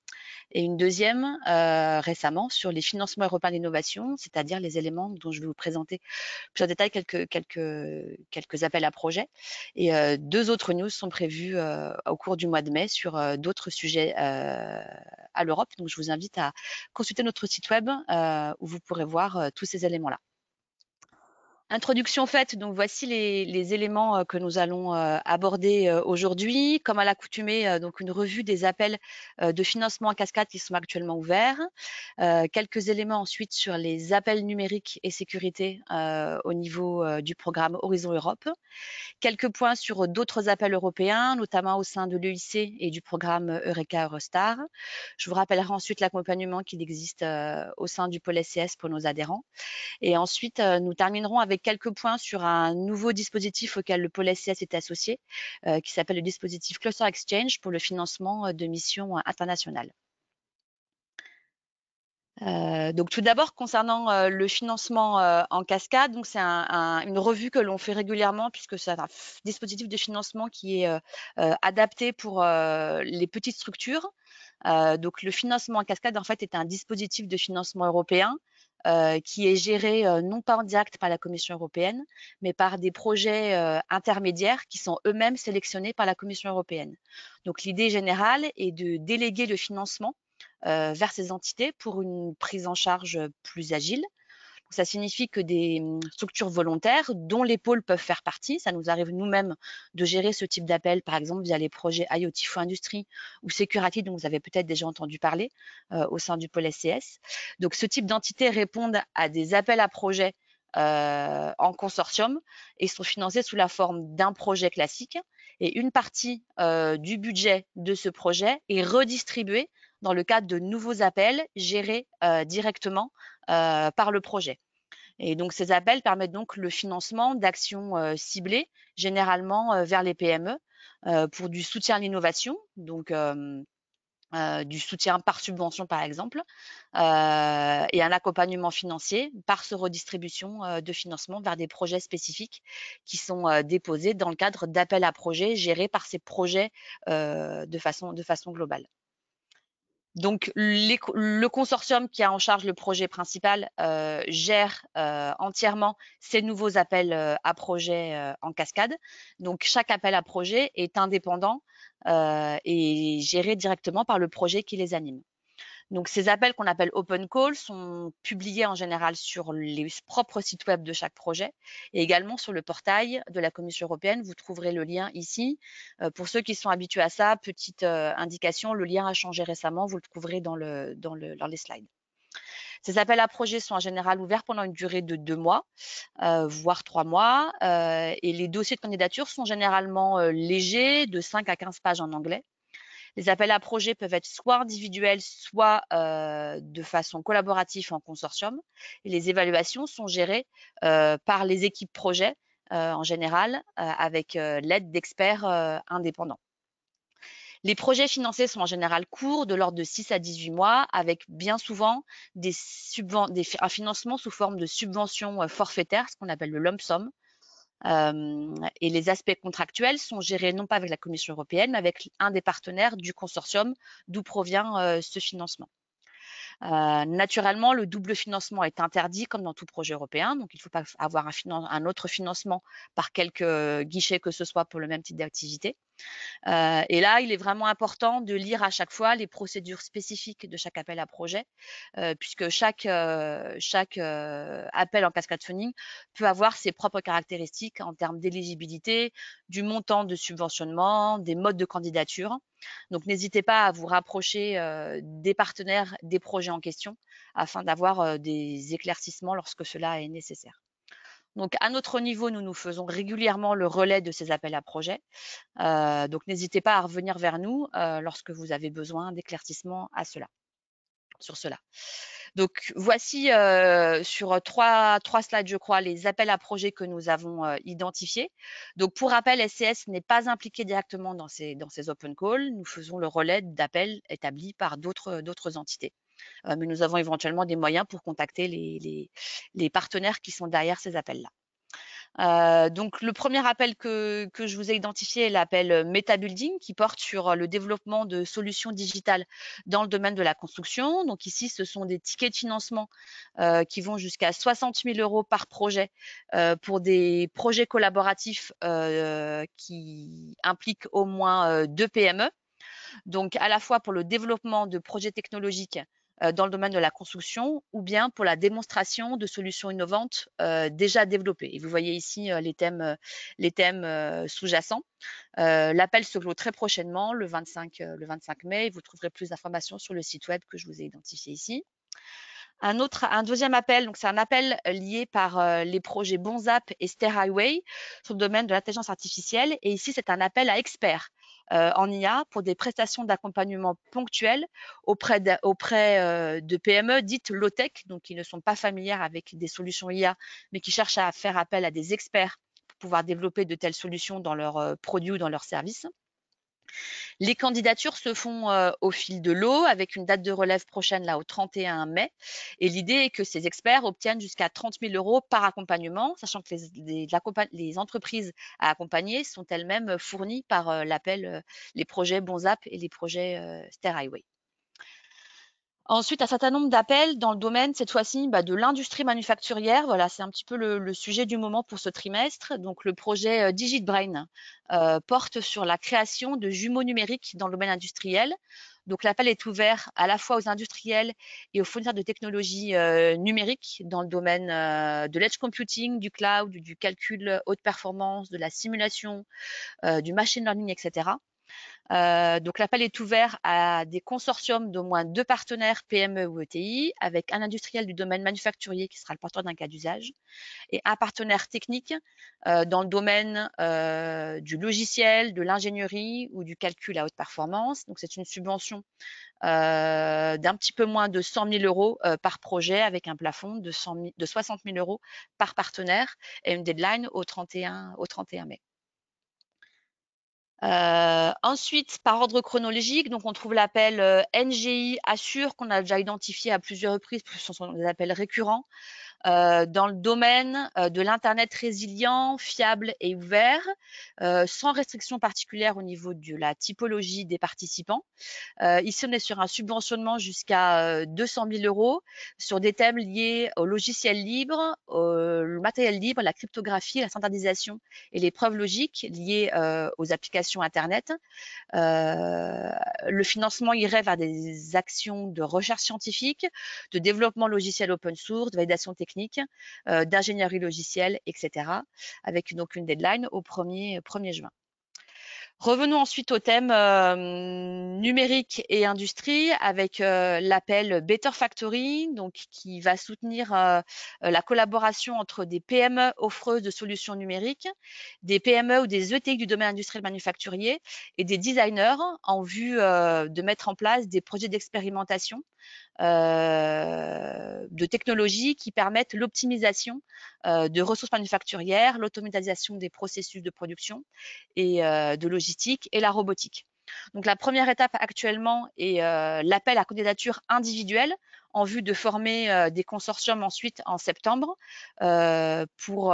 et une deuxième récemment sur les financements européens d'innovation, c'est-à-dire les éléments dont je vais vous présenter plus en détail quelques appels à projets. Et deux autres news sont prévues au cours du mois de mai sur d'autres sujets à l'Europe. Donc, je vous invite à consulter notre site web où vous pourrez voir tous ces éléments-là. Introduction faite, donc voici les éléments que nous allons aborder aujourd'hui. Comme à l'accoutumée, donc une revue des appels de financement en cascade qui sont actuellement ouverts. Quelques éléments ensuite sur les appels numériques et sécurité au niveau du programme Horizon Europe. Quelques points sur d'autres appels européens, notamment au sein de l'EIC et du programme Eureka Eurostar. Je vous rappellerai ensuite l'accompagnement qu'il existe au sein du pôle SCS pour nos adhérents. Et ensuite, nous terminerons avec quelques points sur un nouveau dispositif auquel le pôle SCS est associé, qui s'appelle le dispositif Cluster Exchange pour le financement de missions internationales. Donc tout d'abord concernant le financement en cascade, donc c'est une revue que l'on fait régulièrement puisque c'est un dispositif de financement qui est adapté pour les petites structures. Donc le financement en cascade en fait est un dispositif de financement européen qui est géré non pas en direct par la Commission européenne, mais par des projets intermédiaires qui sont eux-mêmes sélectionnés par la Commission européenne. Donc l'idée générale est de déléguer le financement vers ces entités pour une prise en charge plus agile. Donc, ça signifie que des structures volontaires dont les pôles peuvent faire partie, ça nous arrive nous-mêmes de gérer ce type d'appel, par exemple via les projets IoT for Industry ou Security, dont vous avez peut-être déjà entendu parler au sein du pôle SCS. Donc ce type d'entités répondent à des appels à projets en consortium et sont financés sous la forme d'un projet classique. Et une partie du budget de ce projet est redistribuée dans le cadre de nouveaux appels gérés directement par le projet. Et donc, ces appels permettent donc le financement d'actions ciblées, généralement vers les PME, pour du soutien à l'innovation, donc du soutien par subvention par exemple, et un accompagnement financier par ce redistribution de financement vers des projets spécifiques qui sont déposés dans le cadre d'appels à projets gérés par ces projets de façon globale. Donc, le consortium qui a en charge le projet principal gère entièrement ces nouveaux appels à projets en cascade. Donc, chaque appel à projet est indépendant et géré directement par le projet qui les anime. Donc, ces appels qu'on appelle open call sont publiés en général sur les propres sites web de chaque projet et également sur le portail de la Commission européenne. Vous trouverez le lien ici. Pour ceux qui sont habitués à ça, petite indication, le lien a changé récemment. Vous le trouverez dans les slides. Ces appels à projets sont en général ouverts pendant une durée de 2 mois, voire 3 mois. Et les dossiers de candidature sont généralement légers, de 5 à 15 pages en anglais. Les appels à projets peuvent être soit individuels, soit de façon collaborative en consortium. Et les évaluations sont gérées par les équipes projets en général, avec l'aide d'experts indépendants. Les projets financés sont en général courts, de l'ordre de 6 à 18 mois, avec bien souvent un financement sous forme de subventions forfaitaires, ce qu'on appelle le lump sum. Et les aspects contractuels sont gérés non pas avec la Commission européenne, mais avec un des partenaires du consortium d'où provient ce financement. Naturellement, le double financement est interdit comme dans tout projet européen, donc il ne faut pas avoir un autre financement par quelque guichet que ce soit pour le même type d'activité. Et là, il est vraiment important de lire à chaque fois les procédures spécifiques de chaque appel à projet, puisque chaque appel en cascade funding peut avoir ses propres caractéristiques en termes d'éligibilité, du montant de subventionnement, des modes de candidature. Donc, n'hésitez pas à vous rapprocher des partenaires des projets en question afin d'avoir des éclaircissements lorsque cela est nécessaire. Donc, à notre niveau, nous faisons régulièrement le relais de ces appels à projets. Donc, n'hésitez pas à revenir vers nous lorsque vous avez besoin d'éclaircissements sur cela. Donc, voici sur trois slides, je crois, les appels à projets que nous avons identifiés. Donc, pour rappel, SCS n'est pas impliqué directement dans ces open calls. Nous faisons le relais d'appels établis par d'autres entités. Mais nous avons éventuellement des moyens pour contacter les partenaires qui sont derrière ces appels-là. Donc, le premier appel que je vous ai identifié est l'appel MetaBuilding qui porte sur le développement de solutions digitales dans le domaine de la construction. Donc, ici, ce sont des tickets de financement qui vont jusqu'à 60 000 € par projet pour des projets collaboratifs qui impliquent au moins 2 PME. Donc, à la fois pour le développement de projets technologiques dans le domaine de la construction ou bien pour la démonstration de solutions innovantes déjà développées. Et vous voyez ici les thèmes sous-jacents. L'appel se clôt très prochainement, le 25 mai. Vous trouverez plus d'informations sur le site web que je vous ai identifié ici. Un deuxième appel, donc c'est un appel lié par les projets Bonzap et Stair Highway sur le domaine de l'intelligence artificielle. Et ici, c'est un appel à experts en IA pour des prestations d'accompagnement ponctuelles auprès de PME dites low-tech, donc qui ne sont pas familières avec des solutions IA, mais qui cherchent à faire appel à des experts pour pouvoir développer de telles solutions dans leurs produits ou dans leurs services. Les candidatures se font au fil de l'eau avec une date de relève prochaine là au 31 mai. Et l'idée est que ces experts obtiennent jusqu'à 30 000 € par accompagnement, sachant que les entreprises à accompagner sont elles-mêmes fournies par les projets Bonzap et les projets Stair Highway. Ensuite, un certain nombre d'appels dans le domaine, cette fois-ci, de l'industrie manufacturière. Voilà, c'est un petit peu le sujet du moment pour ce trimestre. Donc, le projet DigitBrain porte sur la création de jumeaux numériques dans le domaine industriel. Donc, l'appel est ouvert à la fois aux industriels et aux fournisseurs de technologies numériques dans le domaine de l'edge computing, du cloud, du calcul haute performance, de la simulation, du machine learning, etc. Donc l'appel est ouvert à des consortiums d'au moins 2 partenaires PME ou ETI, avec un industriel du domaine manufacturier qui sera le porteur d'un cas d'usage et un partenaire technique dans le domaine du logiciel, de l'ingénierie ou du calcul à haute performance. Donc c'est une subvention d'un petit peu moins de 100 000 euros par projet, avec un plafond de 60 000 euros par partenaire et une deadline au 31 mai. Ensuite, par ordre chronologique, donc on trouve l'appel NGI Assure qu'on a déjà identifié à plusieurs reprises, ce sont des appels récurrents dans le domaine de l'Internet résilient, fiable et ouvert, sans restriction particulière au niveau de la typologie des participants. Ici, on est sur un subventionnement jusqu'à 200 000 euros sur des thèmes liés au logiciel libre, au matériel libre, la cryptographie, la standardisation et les preuves logiques liées aux applications Internet. Le financement irait vers des actions de recherche scientifique, de développement logiciel open source, de validation technique, d'ingénierie logicielle, etc. avec donc une deadline au 1er juin. Revenons ensuite au thème numérique et industrie avec l'appel Better Factory, donc qui va soutenir la collaboration entre des PME offreuses de solutions numériques, des PME ou des ETI du domaine industriel manufacturier et des designers en vue de mettre en place des projets d'expérimentation de technologies qui permettent l'optimisation de ressources manufacturières, l'automatisation des processus de production et de logistique et la robotique. Donc la première étape actuellement est l'appel à candidature individuelle en vue de former des consortiums ensuite en septembre pour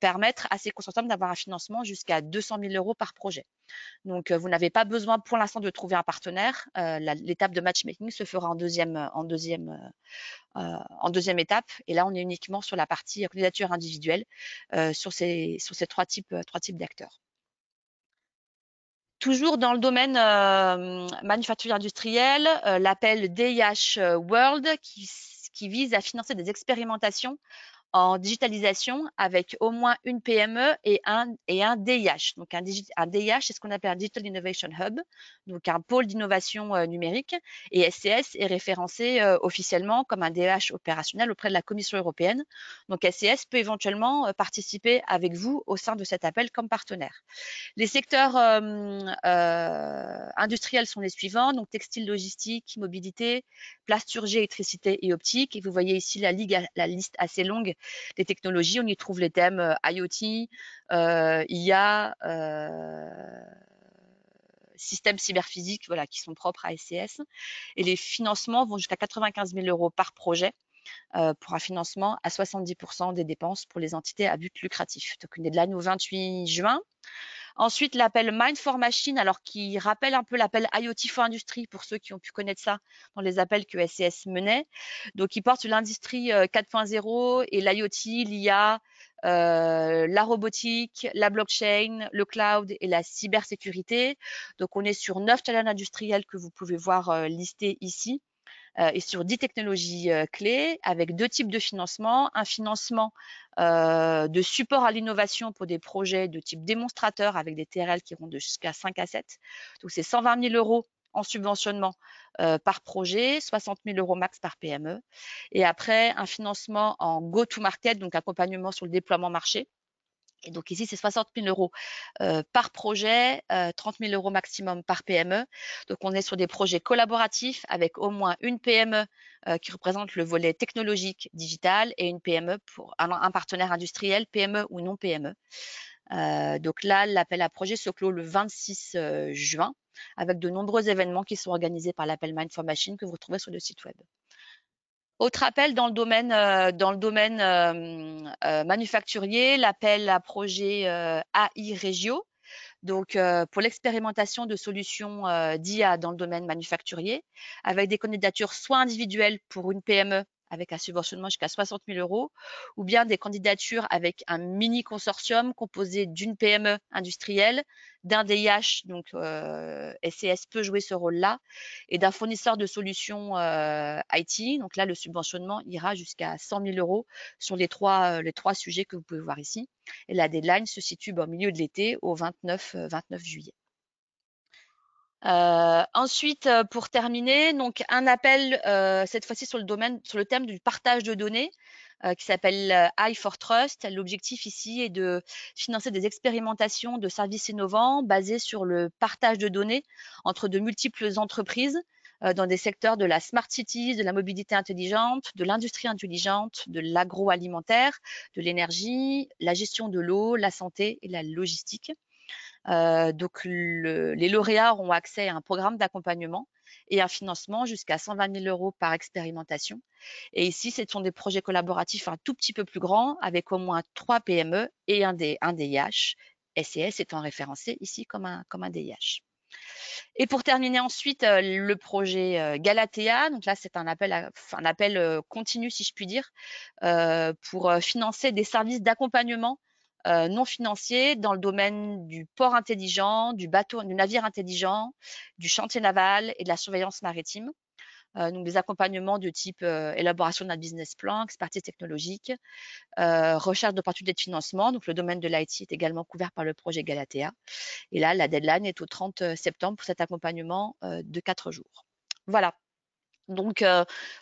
permettre à ces consortiums d'avoir un financement jusqu'à 200 000 euros par projet. Donc, vous n'avez pas besoin pour l'instant de trouver un partenaire. L'étape de matchmaking se fera en deuxième étape. Et là, on est uniquement sur la partie candidature individuelle sur ces trois types d'acteurs. Toujours dans le domaine manufacturier industriel, l'appel DIH World qui vise à financer des expérimentations en digitalisation avec au moins une PME et un DIH. Donc un DIH, c'est ce qu'on appelle un Digital Innovation Hub, donc un pôle d'innovation numérique. Et SCS est référencé officiellement comme un DIH opérationnel auprès de la Commission européenne. Donc SCS peut éventuellement participer avec vous au sein de cet appel comme partenaire. Les secteurs industriels sont les suivants, donc textile, logistique, mobilité, plasturgie, électricité et optique. Et vous voyez ici la liste assez longue des technologies. On y trouve les thèmes IoT, IA, systèmes cyberphysiques, voilà, qui sont propres à SCS. Et les financements vont jusqu'à 95 000 euros par projet pour un financement à 70% des dépenses pour les entités à but lucratif. Donc une deadline au 28 juin. Ensuite, l'appel Mind for Machine, alors qui rappelle un peu l'appel IoT for Industry pour ceux qui ont pu connaître ça dans les appels que SCS menait. Donc, il porte sur l'industrie 4.0 et l'IoT, l'IA, la robotique, la blockchain, le cloud et la cybersécurité. Donc, on est sur 9 challenges industriels que vous pouvez voir listés ici. Et sur 10 technologies clés avec 2 types de financement. Un financement de support à l'innovation pour des projets de type démonstrateur avec des TRL qui vont de jusqu'à 5 à 7. Donc, c'est 120 000 euros en subventionnement par projet, 60 000 euros max par PME. Et après, un financement en go-to-market, donc accompagnement sur le déploiement marché. Et donc ici, c'est 60 000 euros par projet, 30 000 euros maximum par PME. Donc on est sur des projets collaboratifs avec au moins une PME qui représente le volet technologique digital et une PME pour un partenaire industriel, PME ou non PME. Donc là, l'appel à projet se clôt le 26 juin avec de nombreux événements qui sont organisés par l'appel Mind for Machine que vous retrouvez sur le site web. Autre appel dans le domaine manufacturier, l'appel à projet AI Regio, donc pour l'expérimentation de solutions d'IA dans le domaine manufacturier, avec des candidatures soit individuelles pour une PME avec un subventionnement jusqu'à 60 000 euros, ou bien des candidatures avec un mini consortium composé d'une PME industrielle, d'un DIH, donc SCS peut jouer ce rôle-là, et d'un fournisseur de solutions IT. Donc là, le subventionnement ira jusqu'à 100 000 euros sur les trois sujets que vous pouvez voir ici. Et la deadline se situe au milieu de l'été, au 29 juillet. Ensuite, pour terminer, donc un appel cette fois-ci sur le thème du partage de données qui s'appelle I for Trust. L'objectif ici est de financer des expérimentations de services innovants basés sur le partage de données entre de multiples entreprises dans des secteurs de la smart cities, de la mobilité intelligente, de l'industrie intelligente, de l'agroalimentaire, de l'énergie, la gestion de l'eau, la santé et la logistique. Donc, les lauréats auront accès à un programme d'accompagnement et un financement jusqu'à 120 000 € par expérimentation. Et ici, ce sont des projets collaboratifs un tout petit peu plus grands, avec au moins 3 PME et un DIH, SCS étant référencé ici comme un DIH. Et pour terminer ensuite, le projet Galatea. Donc là, c'est un appel continu, si je puis dire, pour financer des services d'accompagnement non financiers dans le domaine du port intelligent, du navire intelligent, du chantier naval et de la surveillance maritime. Donc des accompagnements de type élaboration d'un business plan, expertise technologique, recherche d'opportunités de financement. Donc le domaine de l'IT est également couvert par le projet Galatea. Et là, la deadline est au 30 septembre pour cet accompagnement de 4 jours. Voilà. Donc,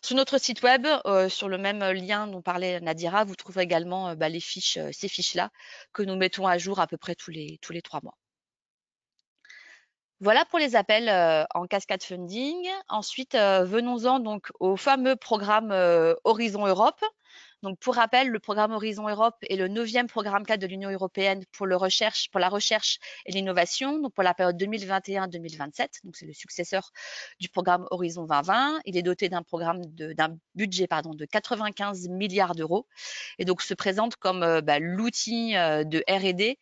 sur notre site web, sur le même lien dont parlait Nadira, vous trouverez également les fiches, ces fiches-là, que nous mettons à jour à peu près tous les 3 mois. Voilà pour les appels en cascade funding. Ensuite, venons-en donc au fameux programme Horizon Europe. Donc, pour rappel, le programme Horizon Europe est le 9e programme cadre de l'Union européenne pour la recherche et l'innovation, donc pour la période 2021-2027. Donc, c'est le successeur du programme Horizon 2020. Il est doté d'un budget de 95 milliards d'euros et donc se présente comme l'outil de R&D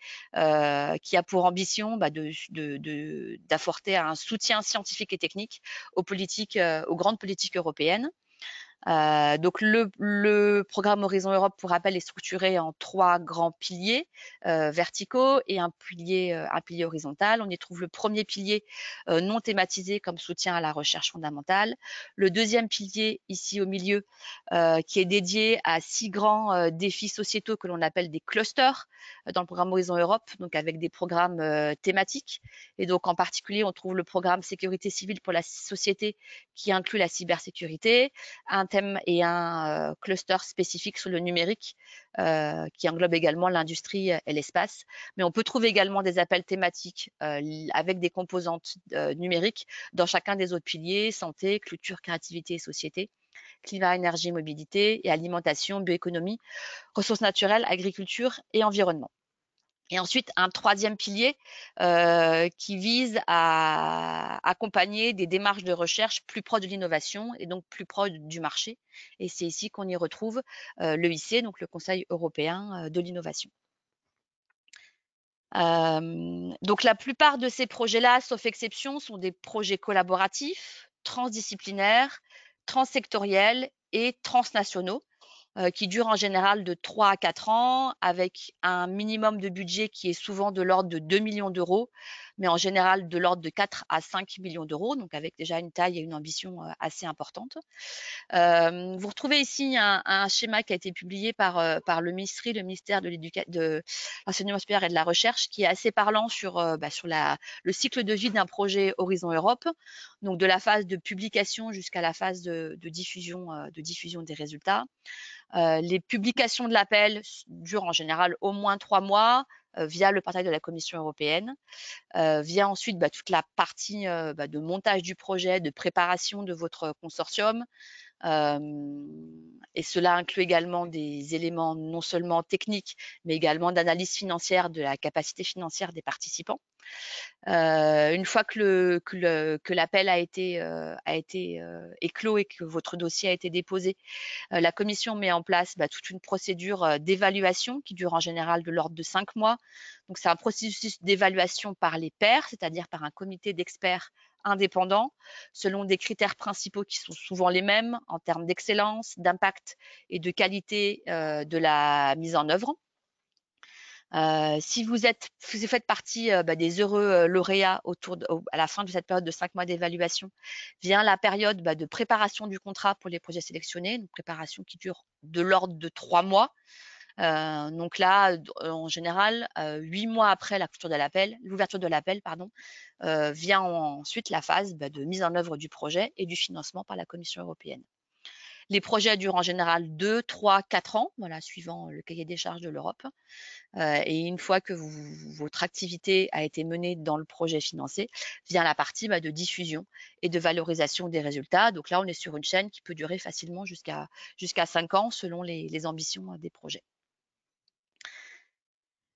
qui a pour ambition d'apporter un soutien scientifique et technique aux grandes politiques européennes. Donc le programme Horizon Europe, pour rappel, est structuré en 3 grands piliers verticaux et un pilier horizontal. On y trouve le premier pilier non thématisé comme soutien à la recherche fondamentale. Le deuxième pilier, ici au milieu, qui est dédié à 6 grands défis sociétaux que l'on appelle des clusters dans le programme Horizon Europe, donc avec des programmes thématiques. Et donc en particulier, on trouve le programme sécurité civile pour la société qui inclut la cybersécurité, un thème et un cluster spécifique sur le numérique qui englobe également l'industrie et l'espace. Mais on peut trouver également des appels thématiques avec des composantes numériques dans chacun des autres piliers: santé, culture, créativité et société, climat, énergie, mobilité et alimentation, bioéconomie, ressources naturelles, agriculture et environnement. Et ensuite, un 3e pilier qui vise à accompagner des démarches de recherche plus proches de l'innovation et donc plus proches du marché. Et c'est ici qu'on y retrouve l'EIC, donc le Conseil européen de l'innovation. Donc la plupart de ces projets-là, sauf exception, sont des projets collaboratifs, transdisciplinaires, transsectoriels et transnationaux, qui durent en général de 3 à 4 ans, avec un minimum de budget qui est souvent de l'ordre de 2 millions d'euros, mais en général de l'ordre de 4 à 5 millions d'euros, donc avec déjà une taille et une ambition assez importante. Vous retrouvez ici un schéma qui a été publié par le MISRI, le ministère de l'Enseignement supérieur et de la Recherche, qui est assez parlant sur le cycle de vie d'un projet Horizon Europe, donc de la phase de publication jusqu'à la phase de diffusion des résultats. Les publications de l'appel durent en général au moins 3 mois via le portail de la Commission européenne. Vient ensuite toute la partie de montage du projet, de préparation de votre consortium. Et cela inclut également des éléments non seulement techniques, mais également d'analyse financière de la capacité financière des participants. Une fois que l'appel a été éclos et que votre dossier a été déposé, la commission met en place toute une procédure d'évaluation qui dure en général de l'ordre de 5 mois. Donc, c'est un processus d'évaluation par les pairs, c'est-à-dire par un comité d'experts indépendants, selon des critères principaux qui sont souvent les mêmes en termes d'excellence, d'impact et de qualité de la mise en œuvre. Si vous faites partie des heureux lauréats à la fin de cette période de 5 mois d'évaluation, vient la période de préparation du contrat pour les projets sélectionnés, une préparation qui dure de l'ordre de 3 mois. Donc là, en général, 8 mois après l'ouverture de l'appel, vient ensuite la phase de mise en œuvre du projet et du financement par la Commission européenne. Les projets durent en général 2, 3, 4 ans, voilà, suivant le cahier des charges de l'Europe. Et une fois que votre activité a été menée dans le projet financé, vient la partie de diffusion et de valorisation des résultats. Donc là, on est sur une chaîne qui peut durer facilement jusqu'à 5 ans selon les ambitions des projets.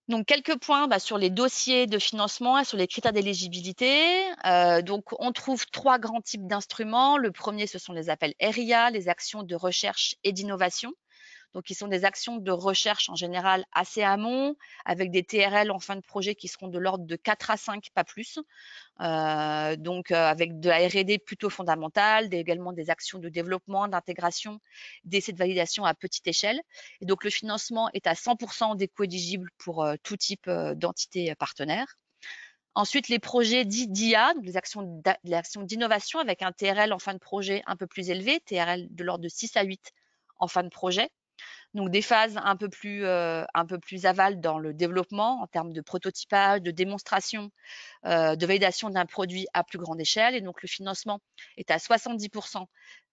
Donc, quelques points sur les dossiers de financement et sur les critères d'éligibilité. Donc, on trouve 3 grands types d'instruments. Le premier, ce sont les appels RIA, les actions de recherche et d'innovation. Donc, qui sont des actions de recherche en général assez amont, avec des TRL en fin de projet qui seront de l'ordre de 4 à 5, pas plus. Avec de la R&D plutôt fondamentale, également des actions de développement, d'intégration, d'essais de validation à petite échelle. Et donc, le financement est à 100% d'éco-éligible pour tout type d'entité partenaire. Ensuite, les projets dits d'IA, les actions d'innovation avec un TRL en fin de projet un peu plus élevé, TRL de l'ordre de 6 à 8 en fin de projet. Donc, des phases un peu plus aval dans le développement en termes de prototypage, de démonstration, de validation d'un produit à plus grande échelle. Et donc, le financement est à 70%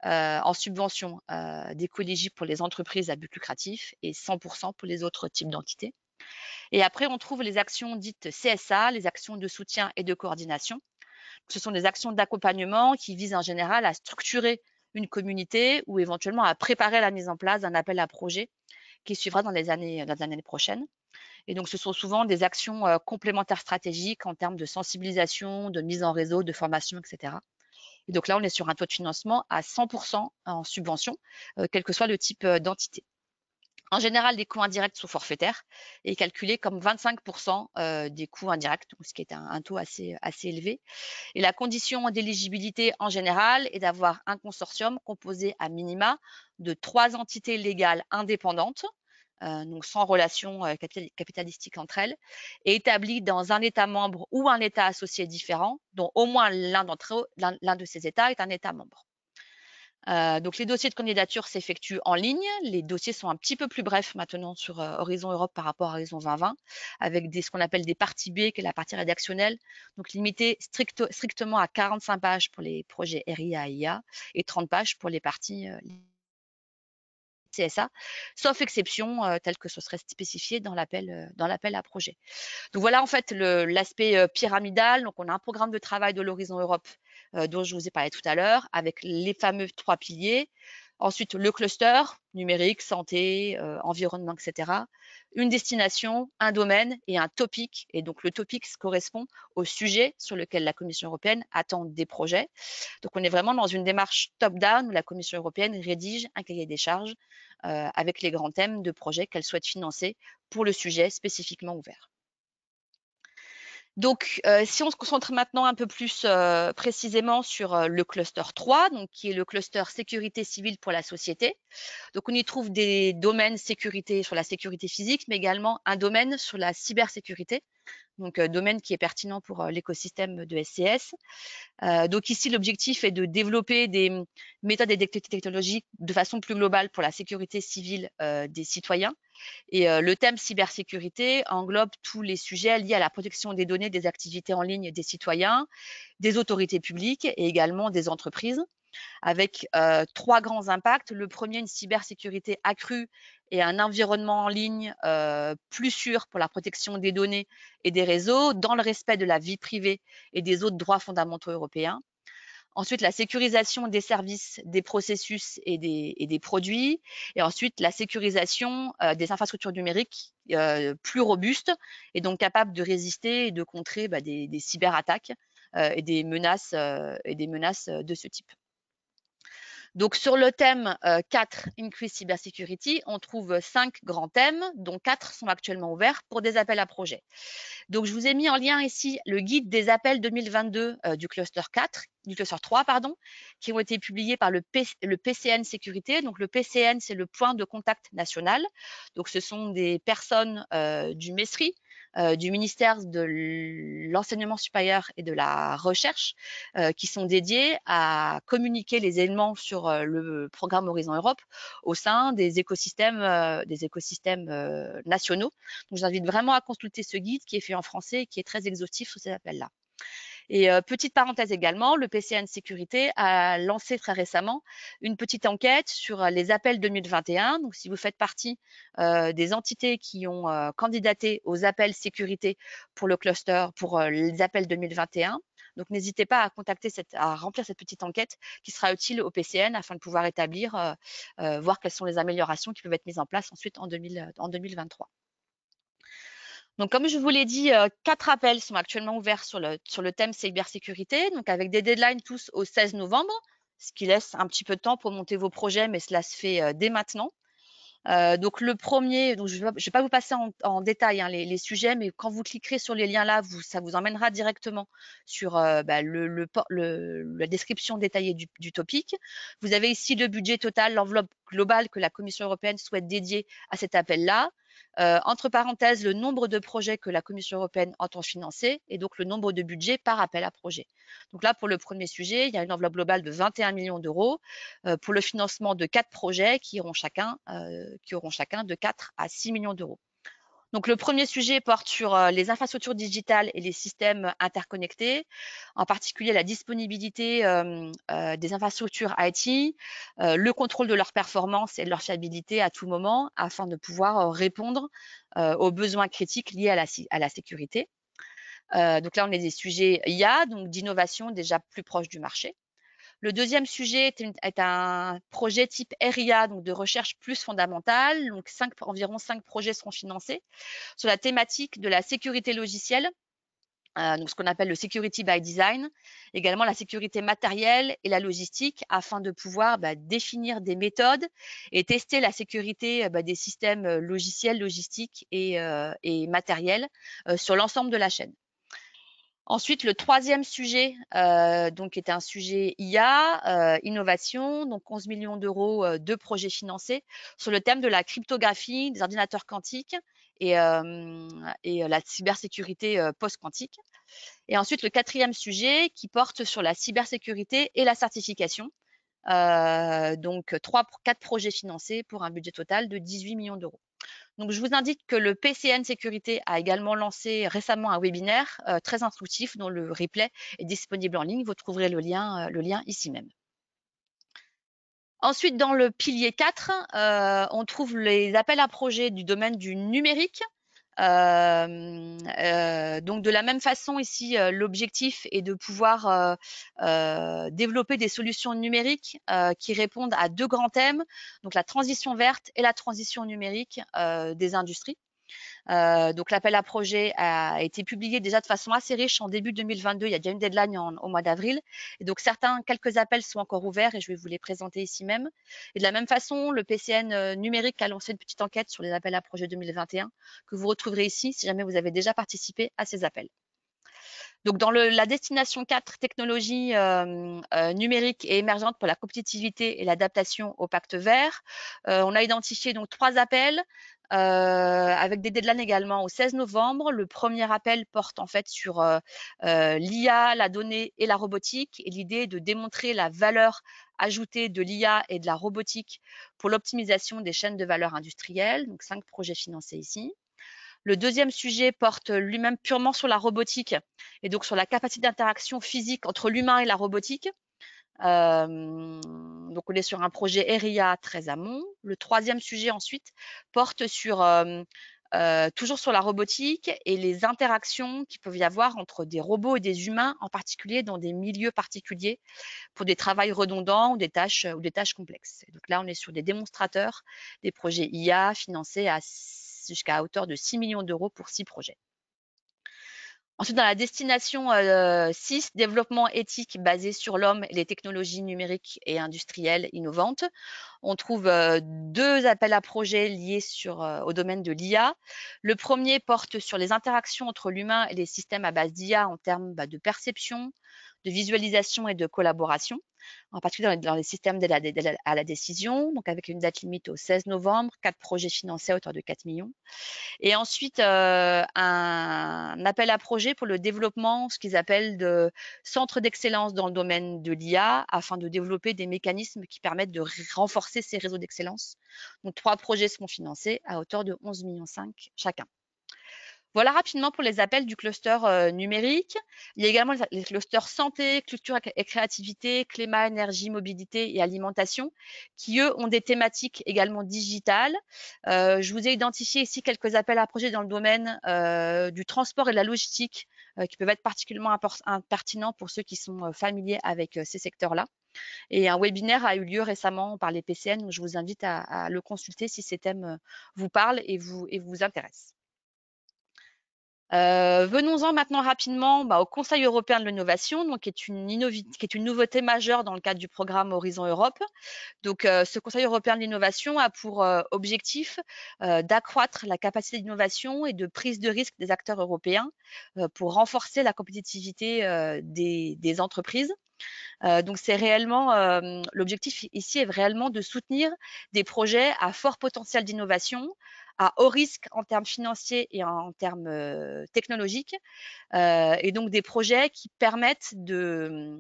en subvention d'éco-éligible pour les entreprises à but lucratif et 100% pour les autres types d'entités. Et après, on trouve les actions dites CSA, les actions de soutien et de coordination. Ce sont des actions d'accompagnement qui visent en général à structurer une communauté ou éventuellement à préparer la mise en place d'un appel à projet qui suivra dans les années prochaines. Et donc, ce sont souvent des actions complémentaires stratégiques en termes de sensibilisation, de mise en réseau, de formation, etc. Et donc là, on est sur un taux de financement à 100% en subvention, quel que soit le type d'entité. En général, les coûts indirects sont forfaitaires et calculés comme 25% des coûts indirects, ce qui est un taux assez élevé. Et la condition d'éligibilité en général est d'avoir un consortium composé à minima de 3 entités légales indépendantes, donc sans relation capitalistique entre elles, et établies dans un État membre ou un État associé différent, dont au moins l'un de ces États est un État membre. Donc, les dossiers de candidature s'effectuent en ligne. Les dossiers sont un petit peu plus brefs maintenant sur Horizon Europe par rapport à Horizon 2020, avec ce qu'on appelle des parties B, qui est la partie rédactionnelle, donc limitée strictement à 45 pages pour les projets RIA et IA et 30 pages pour les parties CSA, sauf exception telle que ce serait spécifié dans l'appel à projet. Donc voilà en fait l'aspect pyramidal. Donc on a un programme de travail de l'Horizon Europe dont je vous ai parlé tout à l'heure, avec les fameux 3 piliers. Ensuite, le cluster, numérique, santé, environnement, etc. Une destination, un domaine et un topic. Et donc, le topic correspond au sujet sur lequel la Commission européenne attend des projets. Donc, on est vraiment dans une démarche top-down où la Commission européenne rédige un cahier des charges avec les grands thèmes de projets qu'elle souhaite financer pour le sujet spécifiquement ouvert. Donc, si on se concentre maintenant un peu plus précisément sur le cluster 3, donc, qui est le cluster sécurité civile pour la société. Donc, on y trouve des domaines sécurité sur la sécurité physique, mais également un domaine sur la cybersécurité, donc domaine qui est pertinent pour l'écosystème de SCS. Donc ici, l'objectif est de développer des méthodes et des technologies de façon plus globale pour la sécurité civile des citoyens. Et le thème cybersécurité englobe tous les sujets liés à la protection des données des activités en ligne des citoyens, des autorités publiques et également des entreprises, avec 3 grands impacts. Le premier, une cybersécurité accrue et un environnement en ligne plus sûr pour la protection des données et des réseaux dans le respect de la vie privée et des autres droits fondamentaux européens. Ensuite, la sécurisation des services, des processus et des produits. Et ensuite, la sécurisation des infrastructures numériques plus robustes et donc capables de résister et de contrer des cyberattaques et des menaces de ce type. Donc, sur le thème 4, Increase Cybersecurity, on trouve 5 grands thèmes, dont 4 sont actuellement ouverts pour des appels à projets. Donc, je vous ai mis en lien ici le guide des appels 2022 du cluster 3, qui ont été publiés par le PCN Sécurité. Donc, le PCN, c'est le point de contact national. Donc, ce sont des personnes du MESRI, du ministère de l'Enseignement supérieur et de la Recherche qui sont dédiés à communiquer les éléments sur le programme Horizon Europe au sein des écosystèmes nationaux. Donc, j'invite vraiment à consulter ce guide qui est fait en français et qui est très exhaustif sur ces appels-là. Et petite parenthèse également, le PCN Sécurité a lancé très récemment une petite enquête sur les appels 2021. Donc, si vous faites partie des entités qui ont candidaté aux appels sécurité pour le cluster, pour les appels 2021, donc n'hésitez pas à remplir cette petite enquête qui sera utile au PCN afin de pouvoir établir, voir quelles sont les améliorations qui peuvent être mises en place ensuite en 2023. Donc, comme je vous l'ai dit, 4 appels sont actuellement ouverts sur le thème cybersécurité, donc avec des deadlines tous au 16 novembre, ce qui laisse un petit peu de temps pour monter vos projets, mais cela se fait dès maintenant. Donc, le premier, donc je vais pas vous passer en détail hein, les sujets, mais quand vous cliquerez sur les liens là, ça vous emmènera directement sur la description détaillée du topic. Vous avez ici le budget total, l'enveloppe globale que la Commission européenne souhaite dédier à cet appel-là. Entre parenthèses, le nombre de projets que la Commission européenne entend financer et donc le nombre de budgets par appel à projet. Donc là, pour le premier sujet, il y a une enveloppe globale de 21 millions d'euros pour le financement de 4 projets qui auront chacun de 4 à 6 millions d'euros. Donc, le premier sujet porte sur les infrastructures digitales et les systèmes interconnectés, en particulier la disponibilité des infrastructures IT, le contrôle de leur performance et de leur fiabilité à tout moment afin de pouvoir répondre aux besoins critiques liés à la sécurité. Donc là, on est des sujets IA, donc d'innovation déjà plus proche du marché. Le deuxième sujet est un projet type RIA, donc de recherche plus fondamentale. Donc environ 5 projets seront financés sur la thématique de la sécurité logicielle, donc ce qu'on appelle le security by design, également la sécurité matérielle et la logistique, afin de pouvoir définir des méthodes et tester la sécurité des systèmes logiciels, logistiques et matériels sur l'ensemble de la chaîne. Ensuite, le troisième sujet est un sujet IA, innovation, donc 11 millions d'euros de projets financés sur le thème de la cryptographie, des ordinateurs quantiques et la cybersécurité post-quantique. Et ensuite, le quatrième sujet qui porte sur la cybersécurité et la certification. Donc 4 projets financés pour un budget total de 18 millions d'euros. Donc, je vous indique que le PCN Sécurité a également lancé récemment un webinaire très instructif dont le replay est disponible en ligne. Vous trouverez le lien ici même. Ensuite, dans le pilier 4, on trouve les appels à projets du domaine du numérique. Donc, de la même façon, ici, l'objectif est de pouvoir développer des solutions numériques qui répondent à 2 grands thèmes, donc la transition verte et la transition numérique des industries. Donc, l'appel à projet a été publié déjà de façon assez riche en début 2022. Il y a déjà une deadline au mois d'avril. Et donc, quelques appels sont encore ouverts et je vais vous les présenter ici même. Et de la même façon, le PCN numérique a lancé une petite enquête sur les appels à projet 2021 que vous retrouverez ici si jamais vous avez déjà participé à ces appels. Donc, dans la destination 4, technologies numériques et émergentes pour la compétitivité et l'adaptation au pacte vert, on a identifié donc 3 appels avec des deadlines également au 16 novembre. Le premier appel porte en fait sur l'IA, la donnée et la robotique. Et l'idée est de démontrer la valeur ajoutée de l'IA et de la robotique pour l'optimisation des chaînes de valeur industrielles. Donc 5 projets financés ici. Le deuxième sujet porte lui-même purement sur la robotique et donc sur la capacité d'interaction physique entre l'humain et la robotique. Donc, on est sur un projet RIA très amont. Le troisième sujet ensuite porte sur toujours sur la robotique et les interactions qu'il peut y avoir entre des robots et des humains, en particulier dans des milieux particuliers pour des travails redondants ou des tâches complexes. Et donc là, on est sur des démonstrateurs, des projets IA financés jusqu'à hauteur de 6 millions d'euros pour 6 projets. Ensuite, dans la destination 6, développement éthique basé sur l'homme et les technologies numériques et industrielles innovantes, on trouve 2 appels à projets liés au domaine de l'IA. Le premier porte sur les interactions entre l'humain et les systèmes à base d'IA en termes de perception, de visualisation et de collaboration. en particulier dans les systèmes d'aide à la décision, donc avec une date limite au 16 novembre, 4 projets financés à hauteur de 4 millions. Et ensuite, un appel à projet pour le développement, ce qu'ils appellent de centres d'excellence dans le domaine de l'IA, afin de développer des mécanismes qui permettent de renforcer ces réseaux d'excellence. Donc, 3 projets seront financés à hauteur de 11,5 millions chacun. Voilà rapidement pour les appels du cluster numérique. Il y a également les clusters santé, culture et créativité, climat, énergie, mobilité et alimentation, qui eux ont des thématiques également digitales. Je vous ai identifié ici quelques appels à projets dans le domaine du transport et de la logistique, qui peuvent être particulièrement pertinents pour ceux qui sont familiers avec ces secteurs-là. Et un webinaire a eu lieu récemment par les PCN, donc je vous invite à le consulter si ces thèmes vous parlent et vous intéressent. Venons-en maintenant rapidement au Conseil européen de l'innovation, donc qui est une nouveauté majeure dans le cadre du programme Horizon Europe. Donc, ce Conseil européen de l'innovation a pour objectif d'accroître la capacité d'innovation et de prise de risque des acteurs européens pour renforcer la compétitivité des entreprises. Donc, c'est réellement l'objectif ici est réellement de soutenir des projets à fort potentiel d'innovation, à haut risque en termes financiers et en termes technologiques, et donc des projets qui permettent de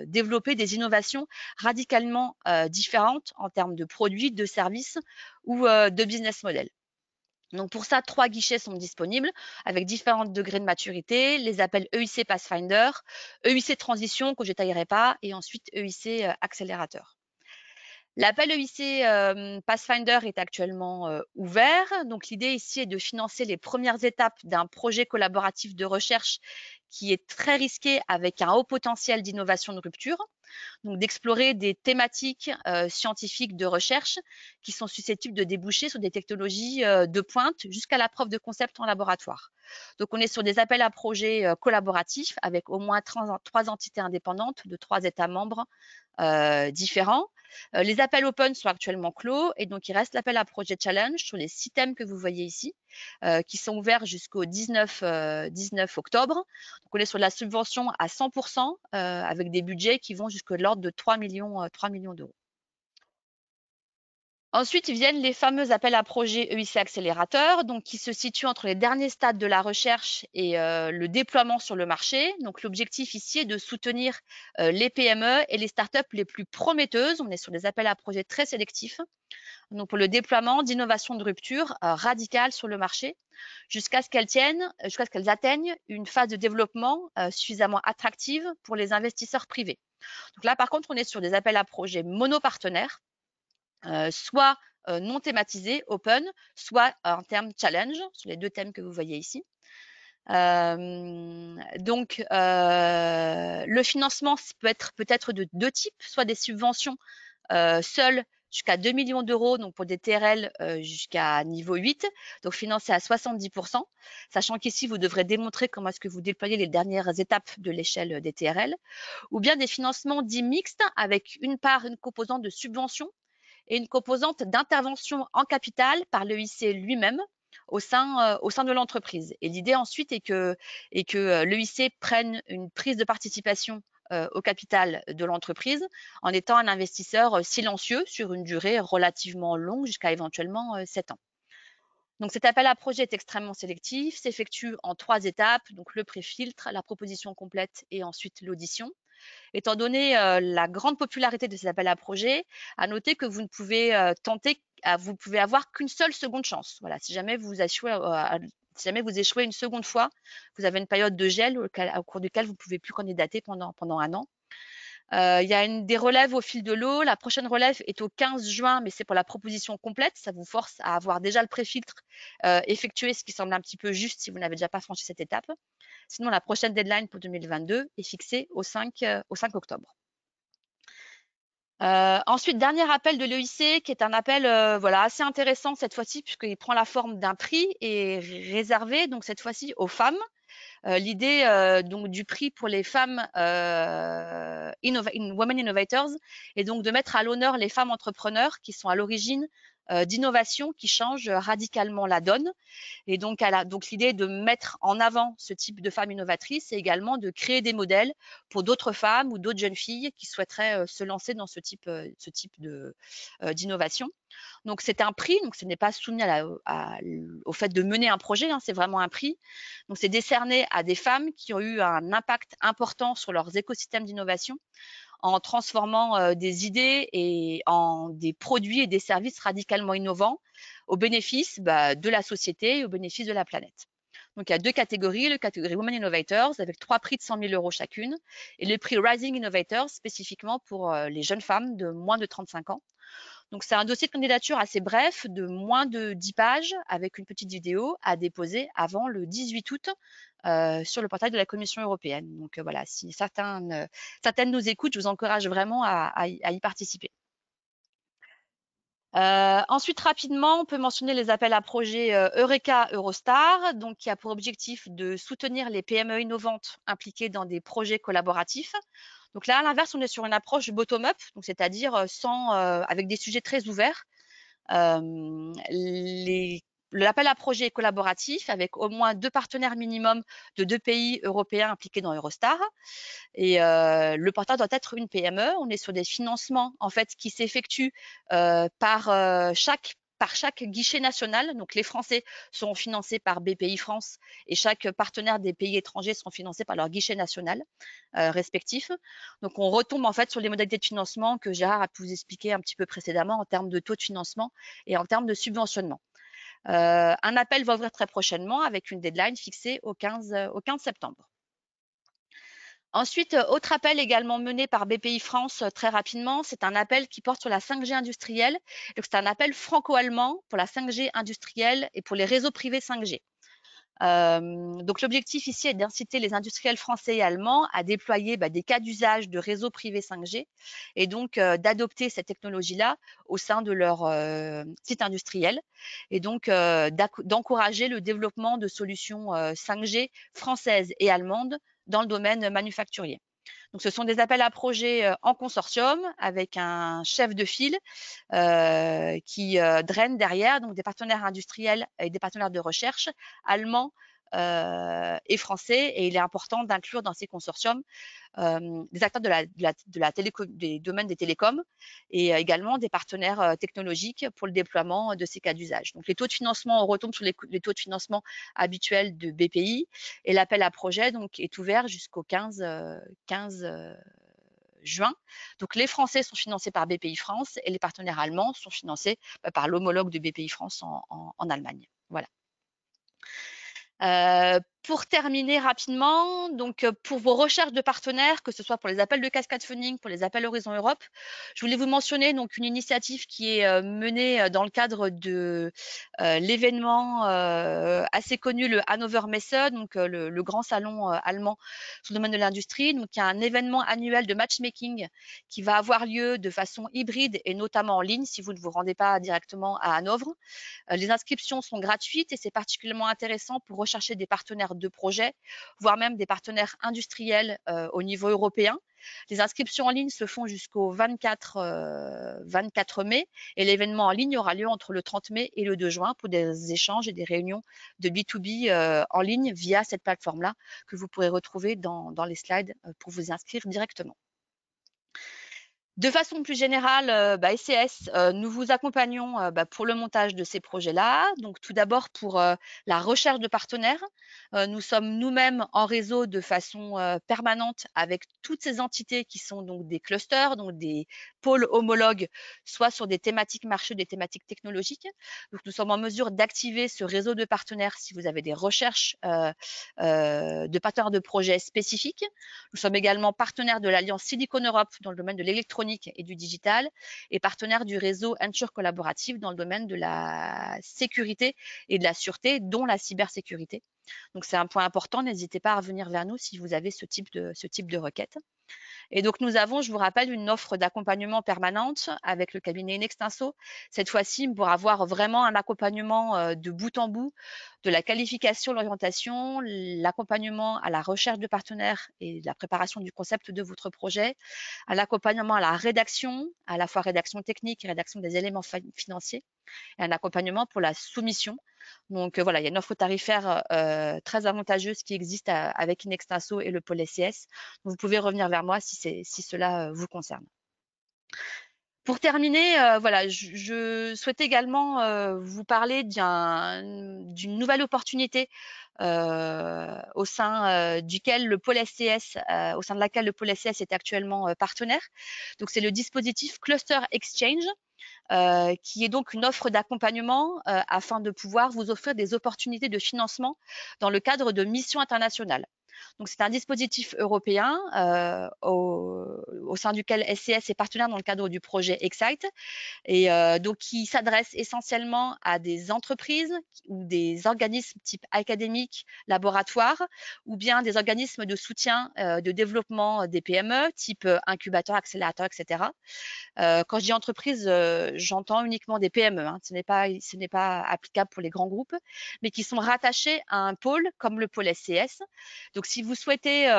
développer des innovations radicalement différentes en termes de produits, de services ou de business model. Donc pour ça, 3 guichets sont disponibles avec différents degrés de maturité, les appels EIC Pathfinder, EIC Transition que je détaillerai pas, et ensuite EIC Accélérateur. L'appel EIC Pathfinder est actuellement ouvert. Donc, l'idée ici est de financer les premières étapes d'un projet collaboratif de recherche qui est très risqué avec un haut potentiel d'innovation de rupture. Donc, d'explorer des thématiques scientifiques de recherche qui sont susceptibles de déboucher sur des technologies de pointe jusqu'à la preuve de concept en laboratoire. Donc, on est sur des appels à projets collaboratifs avec au moins 3 entités indépendantes de 3 États membres différents. Les appels open sont actuellement clos et donc il reste l'appel à projet challenge sur les 6 thèmes que vous voyez ici, qui sont ouverts jusqu'au 19 octobre. Donc on est sur la subvention à 100% avec des budgets qui vont jusqu'à l'ordre de 3 millions d'euros. Ensuite, viennent les fameux appels à projets EIC Accélérateur, donc qui se situent entre les derniers stades de la recherche et le déploiement sur le marché. Donc, l'objectif ici est de soutenir les PME et les startups les plus prometteuses. On est sur des appels à projets très sélectifs. Donc, pour le déploiement d'innovations de rupture radicales sur le marché, jusqu'à ce qu'elles atteignent une phase de développement suffisamment attractive pour les investisseurs privés. Donc là, par contre, on est sur des appels à projets monopartenaires, soit non thématisé, open, soit en termes challenge, sur les 2 thèmes que vous voyez ici. Donc, le financement peut être de 2 types, soit des subventions seules jusqu'à 2 millions d'euros, donc pour des TRL jusqu'à niveau 8, donc financé à 70%, sachant qu'ici, vous devrez démontrer comment est-ce que vous déployez les dernières étapes de l'échelle des TRL, ou bien des financements dits mixtes avec une composante de subvention et une composante d'intervention en capital par l'EIC lui-même au sein de l'entreprise. Et l'idée ensuite est que l'EIC prenne une prise de participation au capital de l'entreprise en étant un investisseur silencieux sur une durée relativement longue jusqu'à éventuellement 7 ans. Donc cet appel à projet est extrêmement sélectif, s'effectue en 3 étapes, donc le pré-filtre, la proposition complète et ensuite l'audition. Étant donné la grande popularité de ces appels à projets, à noter que vous ne pouvez vous pouvez avoir qu'une seule seconde chance. Voilà, si jamais vous échouez une seconde fois, vous avez une période de gel au cours duquel vous ne pouvez plus candidater pendant 1 an. Il y a des relèves au fil de l'eau. La prochaine relève est au 15 juin, mais c'est pour la proposition complète. Ça vous force à avoir déjà le pré-filtre effectué, ce qui semble un petit peu juste si vous n'avez déjà pas franchi cette étape. Sinon, la prochaine deadline pour 2022 est fixée au 5 octobre. Ensuite, dernier appel de l'EIC, qui est un appel assez intéressant cette fois-ci, puisqu'il prend la forme d'un prix et réservé, donc cette fois-ci aux femmes. L'idée donc du prix pour les femmes Women Innovators est donc de mettre à l'honneur les femmes entrepreneurs qui sont à l'origine d'innovation qui changent radicalement la donne. Et donc, l'idée de mettre en avant ce type de femmes innovatrices, c'est également de créer des modèles pour d'autres femmes ou d'autres jeunes filles qui souhaiteraient se lancer dans ce type d'innovation. Donc, c'est un prix, donc ce n'est pas soumis au fait de mener un projet, hein, c'est vraiment un prix. Donc, c'est décerné à des femmes qui ont eu un impact important sur leurs écosystèmes d'innovation en transformant des idées et en des produits et des services radicalement innovants au bénéfice de la société et au bénéfice de la planète. Donc, il y a deux catégories, la catégorie Women Innovators avec 3 prix de 100 000 € chacune et le prix Rising Innovators spécifiquement pour les jeunes femmes de moins de 35 ans. Donc, c'est un dossier de candidature assez bref, de moins de 10 pages, avec une petite vidéo à déposer avant le 18 août sur le portail de la Commission européenne. Donc, voilà, si certaines nous écoutent, je vous encourage vraiment à y participer. Ensuite, rapidement, on peut mentionner les appels à projets Eureka Eurostar, donc qui a pour objectif de soutenir les PME innovantes impliquées dans des projets collaboratifs. Donc là, à l'inverse, on est sur une approche bottom-up, donc c'est-à-dire avec des sujets très ouverts. L'appel à projet est collaboratif avec au moins 2 partenaires minimum de 2 pays européens impliqués dans Eurostar. Et le porteur doit être une PME. On est sur des financements en fait qui s'effectuent par chaque guichet national. Donc, les Français sont financés par BPI France et chaque partenaire des pays étrangers sont financés par leur guichet national respectif. Donc, on retombe en fait sur les modalités de financement que Gérard a pu vous expliquer un petit peu précédemment en termes de taux de financement et en termes de subventionnement. Un appel va ouvrir très prochainement avec une deadline fixée au 15 septembre. Ensuite, autre appel également mené par BPI France très rapidement, c'est un appel qui porte sur la 5G industrielle. Donc, c'est un appel franco-allemand pour la 5G industrielle et pour les réseaux privés 5G. Donc, l'objectif ici est d'inciter les industriels français et allemands à déployer des cas d'usage de réseaux privés 5G et donc d'adopter cette technologie-là au sein de leur site industriel et donc d'encourager le développement de solutions 5G françaises et allemandes dans le domaine manufacturier. Donc, ce sont des appels à projets en consortium avec un chef de file qui draine derrière donc des partenaires industriels et des partenaires de recherche allemands et français. Et il est important d'inclure dans ces consortiums des acteurs des domaines des télécoms et également des partenaires technologiques pour le déploiement de ces cas d'usage. Donc, les taux de financement, on retombe sur les taux de financement habituels de BPI et l'appel à projet donc, est ouvert jusqu'au 15 juin. Donc, les Français sont financés par BPI France et les partenaires allemands sont financés par l'homologue de BPI France en Allemagne. Voilà. Pour terminer rapidement, donc pour vos recherches de partenaires, que ce soit pour les appels de Cascade Funding, pour les appels Horizon Europe, je voulais vous mentionner donc une initiative qui est menée dans le cadre de l'événement assez connu, le Hannover Messe, donc le grand salon allemand sur le domaine de l'industrie. Donc, il y a un événement annuel de matchmaking qui va avoir lieu de façon hybride et notamment en ligne si vous ne vous rendez pas directement à Hanovre. Les inscriptions sont gratuites et c'est particulièrement intéressant pour rechercher des partenaires de projet, voire même des partenaires industriels au niveau européen. Les inscriptions en ligne se font jusqu'au 24 mai et l'événement en ligne aura lieu entre le 30 mai et le 2 juin pour des échanges et des réunions de B2B en ligne via cette plateforme-là que vous pourrez retrouver dans les slides pour vous inscrire directement. De façon plus générale, SCS, nous vous accompagnons pour le montage de ces projets-là. Donc, tout d'abord pour la recherche de partenaires. Nous sommes nous-mêmes en réseau de façon permanente avec toutes ces entités qui sont donc des clusters, donc des pôles homologues, soit sur des thématiques marché, des thématiques technologiques. Donc, nous sommes en mesure d'activer ce réseau de partenaires si vous avez des recherches de partenaires de projets spécifiques. Nous sommes également partenaires de l'Alliance Silicon Europe dans le domaine de l'électronique et du digital et partenaire du réseau Ensure collaboratif dans le domaine de la sécurité et de la sûreté, dont la cybersécurité. Donc, c'est un point important. N'hésitez pas à revenir vers nous si vous avez ce type de requête. Et donc, nous avons, je vous rappelle, une offre d'accompagnement permanente avec le cabinet Inextinso. Cette fois-ci, pour avoir vraiment un accompagnement de bout en bout, de la qualification, l'orientation, l'accompagnement à la recherche de partenaires et la préparation du concept de votre projet, à l'accompagnement à la rédaction, à la fois rédaction technique et rédaction des éléments financiers, et un accompagnement pour la soumission. Donc voilà, il y a une offre tarifaire très avantageuse qui existe avec Inextinso et le pôle SCS. Vous pouvez revenir vers moi si cela vous concerne. Pour terminer, voilà, je souhaite également vous parler d'une nouvelle opportunité au sein duquel le pôle SCS, au sein de laquelle le pôle SCS est actuellement partenaire. Donc c'est le dispositif Cluster Exchange. Qui est donc une offre d'accompagnement afin de pouvoir vous offrir des opportunités de financement dans le cadre de missions internationales. Donc, c'est un dispositif européen au sein duquel SCS est partenaire dans le cadre du projet Excite et donc qui s'adresse essentiellement à des entreprises ou des organismes type académique, laboratoire ou bien des organismes de soutien de développement des PME type incubateur, accélérateur, etc. Quand je dis entreprise, j'entends uniquement des PME, hein. Ce n'est pas applicable pour les grands groupes, mais qui sont rattachés à un pôle comme le pôle SCS. Donc, si vous souhaitez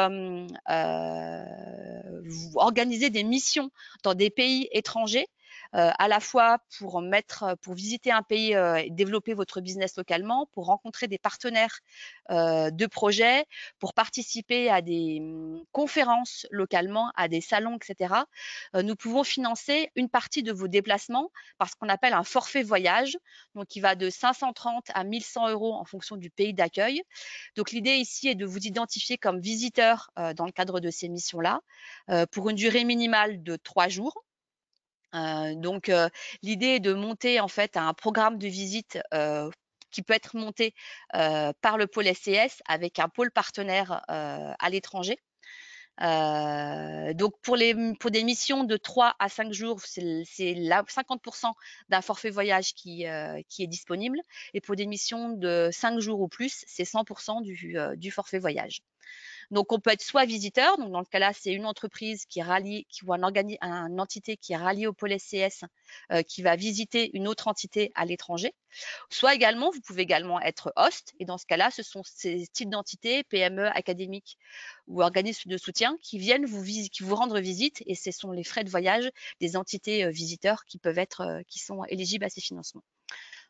organiser des missions dans des pays étrangers, à la fois pour visiter un pays et développer votre business localement, pour rencontrer des partenaires de projets, pour participer à des conférences localement, à des salons, etc. Nous pouvons financer une partie de vos déplacements par ce qu'on appelle un forfait voyage, donc qui va de 530 à 1100 € en fonction du pays d'accueil. Donc l'idée ici est de vous identifier comme visiteur dans le cadre de ces missions-là pour une durée minimale de 3 jours. Donc l'idée est de monter en fait un programme de visite qui peut être monté par le pôle SCS avec un pôle partenaire à l'étranger. Donc pour des missions de 3 à 5 jours, c'est là 50% d'un forfait voyage qui est disponible, et pour des missions de 5 jours ou plus, c'est 100% du forfait voyage. Donc, on peut être soit visiteur, donc dans le cas-là, c'est une entreprise ou une entité qui est ralliée au pôle SCS qui va visiter une autre entité à l'étranger. Soit également, vous pouvez également être host, et dans ce cas-là, ce sont ces types d'entités, PME, académiques ou organismes de soutien qui viennent vous rendre visite, et ce sont les frais de voyage des entités visiteurs qui sont éligibles à ces financements.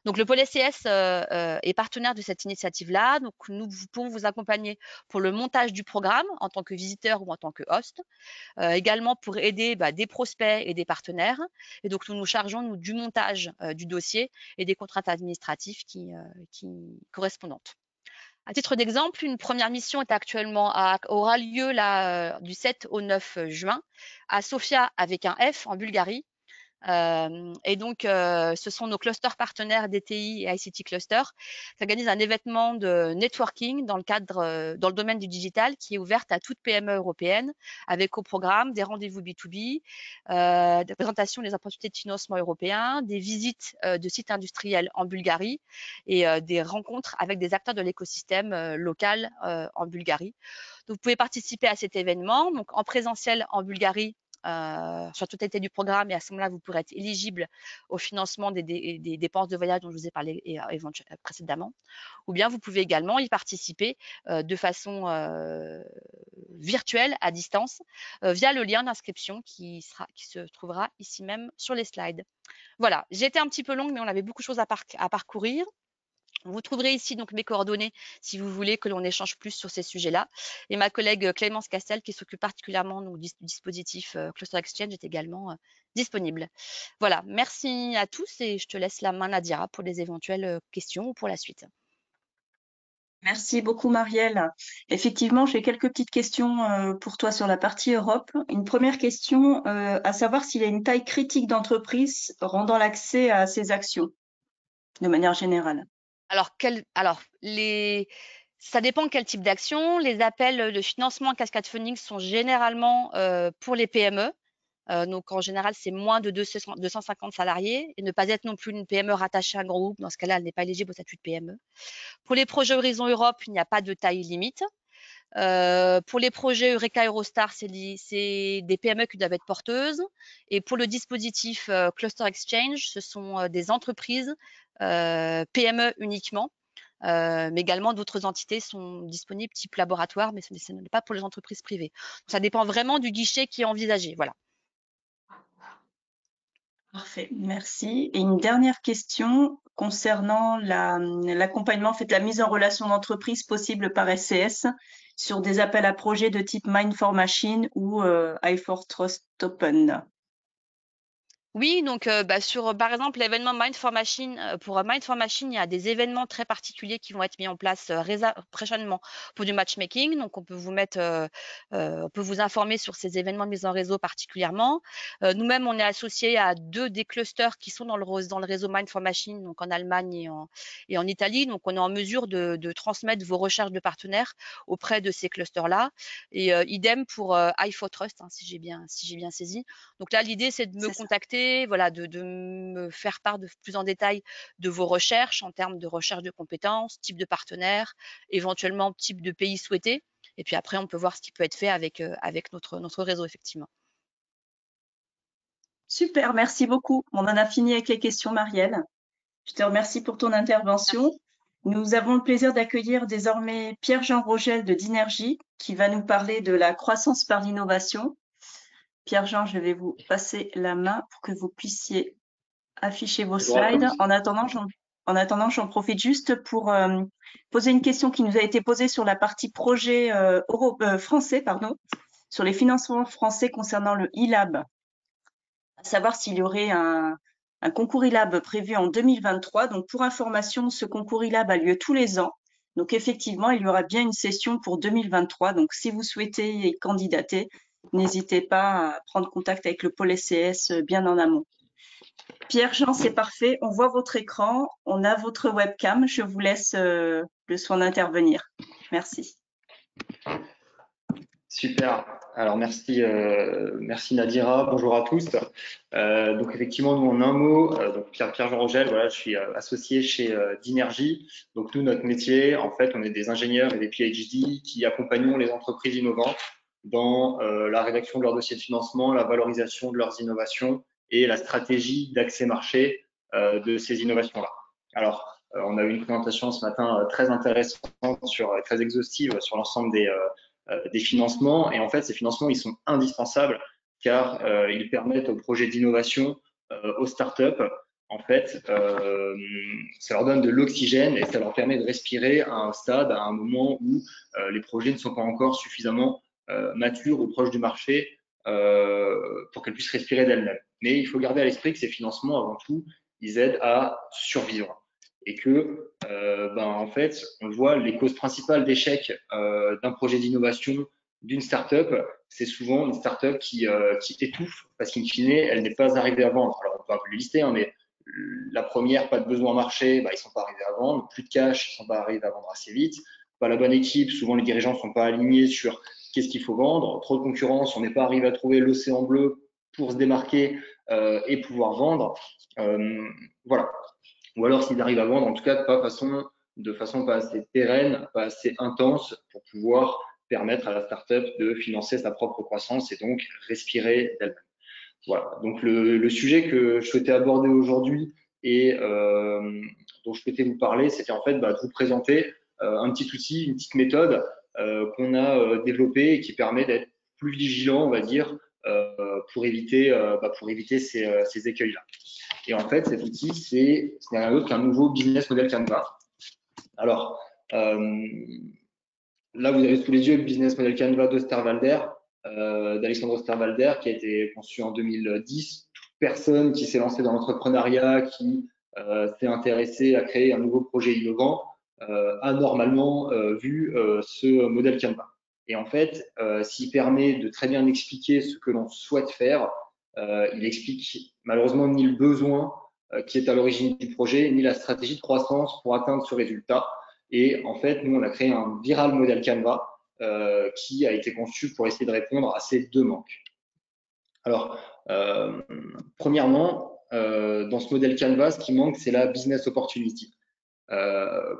Donc, le pôle SCS est partenaire de cette initiative-là. Donc, nous pouvons vous accompagner pour le montage du programme en tant que visiteur ou en tant que host, également pour aider des prospects et des partenaires. Et donc, nous nous chargeons du montage du dossier et des contraintes administratives qui correspondantes. À titre d'exemple, une première mission aura lieu là, du 7 au 9 juin à Sofia avec un F en Bulgarie. Et donc, ce sont nos clusters partenaires DTI et ICT Cluster qui organisent un événement de networking dans le domaine du digital qui est ouverte à toute PME européenne avec au programme des rendez-vous B2B, des présentations des opportunités de financement européens, des visites de sites industriels en Bulgarie et des rencontres avec des acteurs de l'écosystème local en Bulgarie. Donc, vous pouvez participer à cet événement, donc en présentiel en Bulgarie, sur la totalité du programme, et à ce moment-là, vous pourrez être éligible au financement des dépenses de voyage dont je vous ai parlé précédemment. Ou bien vous pouvez également y participer de façon virtuelle, à distance, via le lien d'inscription qui se trouvera ici même sur les slides. Voilà, j'ai été un petit peu longue, mais on avait beaucoup de choses à parcourir. Vous trouverez ici donc mes coordonnées si vous voulez que l'on échange plus sur ces sujets-là. Et ma collègue Clémence Castel, qui s'occupe particulièrement du dispositif Cluster Exchange, est également disponible. Voilà, merci à tous et je te laisse la main, Nadira, pour les éventuelles questions ou pour la suite. Merci beaucoup, Marielle. Effectivement, j'ai quelques petites questions pour toi sur la partie Europe. Une première question, à savoir s'il y a une taille critique d'entreprise rendant l'accès à ces actions, de manière générale. Alors, ça dépend quel type d'action. Les appels de financement cascade funding sont généralement pour les PME. Donc, en général, c'est moins de 250 salariés, et ne pas être non plus une PME rattachée à un grand groupe. Dans ce cas-là, elle n'est pas éligible au statut de PME. Pour les projets Horizon Europe, il n'y a pas de taille limite. Pour les projets Eureka Eurostar, c'est des PME qui doivent être porteuses. Et pour le dispositif Cluster Exchange, ce sont des entreprises PME uniquement. Mais également d'autres entités sont disponibles, type laboratoire, mais ce n'est pas pour les entreprises privées. Donc, ça dépend vraiment du guichet qui est envisagé. Voilà. Parfait, merci. Et une dernière question concernant l'accompagnement, en fait, la mise en relation d'entreprise possible par SCS sur des appels à projets de type Mind for Machine ou i4 Trust Open. Oui, donc par exemple l'événement Mind for Machine, pour Mind for Machine, il y a des événements très particuliers qui vont être mis en place prochainement pour du matchmaking. Donc on peut vous informer sur ces événements de mise en réseau particulièrement. Nous-mêmes, on est associés à des clusters qui sont dans le réseau Mind for Machine, donc en Allemagne et en Italie. Donc on est en mesure de transmettre vos recherches de partenaires auprès de ces clusters-là. Et idem pour i4Trust, hein, si j'ai bien saisi. Donc là, l'idée, c'est de me contacter, voilà, de me faire part de plus en détail de vos recherches en termes de recherche de compétences, type de partenaire, éventuellement type de pays souhaité. Et puis après, on peut voir ce qui peut être fait avec notre réseau, effectivement. Super, merci beaucoup. On en a fini avec les questions, Marielle. Je te remercie pour ton intervention. Nous avons le plaisir d'accueillir désormais Pierre-Jean Rogel de Dinergy qui va nous parler de la croissance par l'innovation. Pierre-Jean, je vais vous passer la main pour que vous puissiez afficher vos slides. En attendant, j'en profite juste pour poser une question qui nous a été posée sur la partie projet français, sur les financements français concernant le e-lab. À savoir s'il y aurait un concours e-lab prévu en 2023. Donc, pour information, ce concours e-lab a lieu tous les ans. Donc, effectivement, il y aura bien une session pour 2023. Donc, si vous souhaitez y candidater, n'hésitez pas à prendre contact avec le pôle SCS bien en amont. Pierre-Jean, c'est parfait. On voit votre écran. On a votre webcam. Je vous laisse le soin d'intervenir. Merci. Super. Alors merci Nadira. Bonjour à tous. Donc effectivement, nous en un mot, donc Pierre-Jean Rogel, voilà, je suis associé chez Dinergy. Donc nous, notre métier, en fait, on est des ingénieurs et des PhD qui accompagnons les entreprises innovantes dans la rédaction de leur dossier de financement, la valorisation de leurs innovations et la stratégie d'accès marché de ces innovations-là. Alors, on a eu une présentation ce matin très intéressante, très exhaustive sur l'ensemble des financements. Et en fait, ces financements, ils sont indispensables car ils permettent aux projets d'innovation, aux startups, en fait, ça leur donne de l'oxygène et ça leur permet de respirer à un stade, à un moment où les projets ne sont pas encore suffisamment matures ou proches du marché pour qu'elles puissent respirer d'elles-mêmes. Mais il faut garder à l'esprit que ces financements, avant tout, ils aident à survivre. Et que, en fait, on voit les causes principales d'échec d'un projet d'innovation, d'une start-up, c'est souvent une start-up qui étouffe parce qu'in fine, elle n'est pas arrivée à vendre. Alors, on peut un peu les lister, hein, mais la première, pas de besoin marché, ils ne sont pas arrivés à vendre. Plus de cash, ils ne sont pas arrivés à vendre assez vite. Pas la bonne équipe, souvent les dirigeants ne sont pas alignés sur qu'est-ce qu'il faut vendre. Trop de concurrence, on n'est pas arrivé à trouver l'océan bleu pour se démarquer et pouvoir vendre. Voilà. Ou alors s'ils arrivent à vendre, en tout cas de façon pas assez pérenne, pas assez intense pour pouvoir permettre à la startup de financer sa propre croissance et donc respirer d'elle-même. Voilà. Donc le sujet que je souhaitais aborder aujourd'hui et dont je souhaitais vous parler, c'était en fait de vous présenter un petit outil, une petite méthode qu'on a développée et qui permet d'être plus vigilant, on va dire, pour éviter ces écueils-là. Et en fait, cet outil, ce n'est rien d'autre qu'un nouveau business model Canva. Alors, là, vous avez sous les yeux le business model Canva d'Alexandre Osterwalder, qui a été conçu en 2010. Toute personne qui s'est lancée dans l'entrepreneuriat, qui s'est intéressée à créer un nouveau projet innovant, a normalement vu ce modèle Canva. Et en fait, s'il permet de très bien expliquer ce que l'on souhaite faire, il explique malheureusement ni le besoin qui est à l'origine du projet, ni la stratégie de croissance pour atteindre ce résultat. Et en fait, nous, on a créé un viral modèle Canva qui a été conçu pour essayer de répondre à ces deux manques. Alors, premièrement, dans ce modèle Canva, ce qui manque, c'est la business opportunity.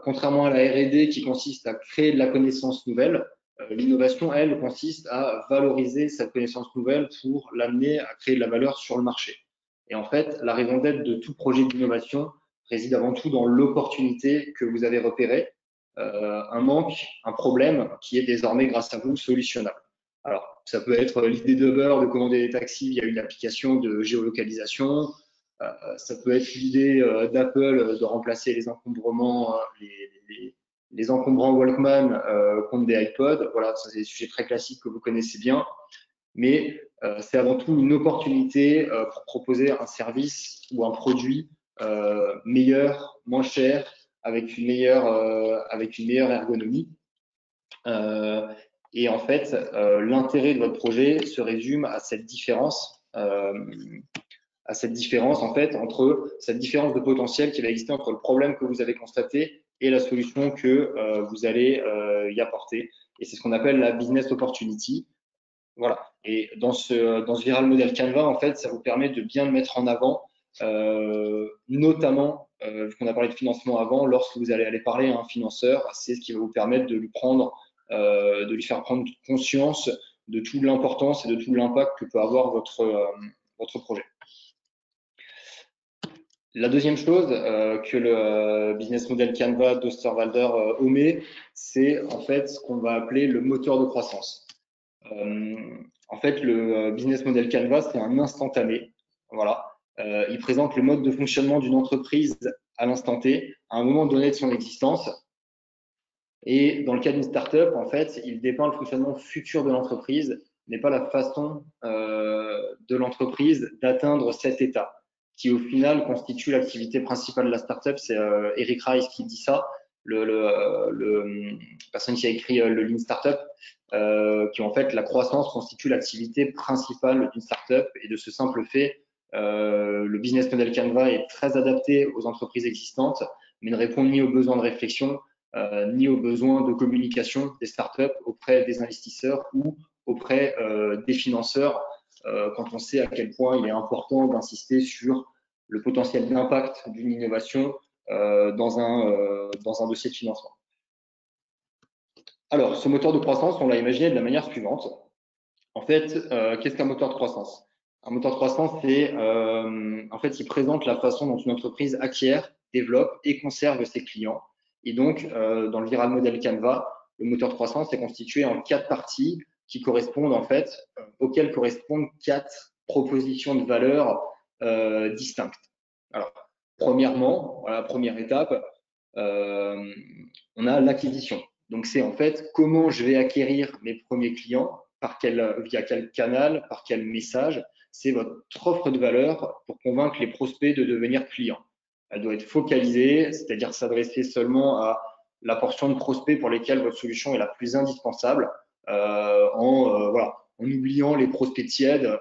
Contrairement à la R&D qui consiste à créer de la connaissance nouvelle, L'innovation, elle, consiste à valoriser cette connaissance nouvelle pour l'amener à créer de la valeur sur le marché. Et en fait, la raison d'être de tout projet d'innovation réside avant tout dans l'opportunité que vous avez repérée, un manque, un problème qui est désormais, grâce à vous, solutionnable. Alors, ça peut être l'idée d'Uber de commander des taxis via une application de géolocalisation. Ça peut être l'idée d'Apple de remplacer les encombrements, les encombrants Walkman contre des iPods. Voilà, ça c'est des sujets très classiques que vous connaissez bien. Mais c'est avant tout une opportunité pour proposer un service ou un produit meilleur, moins cher, avec une meilleure ergonomie. Et en fait, l'intérêt de votre projet se résume à cette différence, en fait, entre cette différence de potentiel qui va exister entre le problème que vous avez constaté et la solution que vous allez y apporter. Et c'est ce qu'on appelle la business opportunity. Voilà. Et dans ce viral model Canva, en fait, ça vous permet de bien le mettre en avant, notamment, vu qu'on a parlé de financement avant, lorsque vous allez aller parler à un financeur, c'est ce qui va vous permettre de lui faire prendre conscience de toute l'importance et de tout l'impact que peut avoir votre projet. La deuxième chose que le business model Canva d'Osterwalder omet, c'est en fait ce qu'on va appeler le moteur de croissance. En fait, le business model Canva, c'est un instantané. Voilà. Il présente le mode de fonctionnement d'une entreprise à l'instant T, à un moment donné de son existence. Et dans le cas d'une startup, en fait, il dépeint le fonctionnement futur de l'entreprise, mais pas la façon de l'entreprise d'atteindre cet état, qui au final constitue l'activité principale de la startup. C'est Eric Rice qui dit ça, le personne qui a écrit le Lean Startup, qui en fait la croissance constitue l'activité principale d'une startup. Et de ce simple fait, le business model Canva est très adapté aux entreprises existantes, mais ne répond ni aux besoins de réflexion ni aux besoins de communication des startups auprès des investisseurs ou auprès des financeurs, quand on sait à quel point il est important d'insister sur le potentiel d'impact d'une innovation dans un dossier de financement. Alors, ce moteur de croissance, on l'a imaginé de la manière suivante. En fait, qu'est-ce qu'un moteur de croissance? Un moteur de croissance, c'est en fait, il présente la façon dont une entreprise acquiert, développe et conserve ses clients. Et donc, dans le viral model Canva, le moteur de croissance est constitué en 4 parties qui correspondent en fait, auxquelles correspondent 4 propositions de valeur distinctes. Alors, premièrement, voilà, première étape, on a l'acquisition. Donc, c'est en fait comment je vais acquérir mes premiers clients, via quel canal, par quel message. C'est votre offre de valeur pour convaincre les prospects de devenir clients. Elle doit être focalisée, c'est-à-dire s'adresser seulement à la portion de prospects pour lesquels votre solution est la plus indispensable, en oubliant les prospects tièdes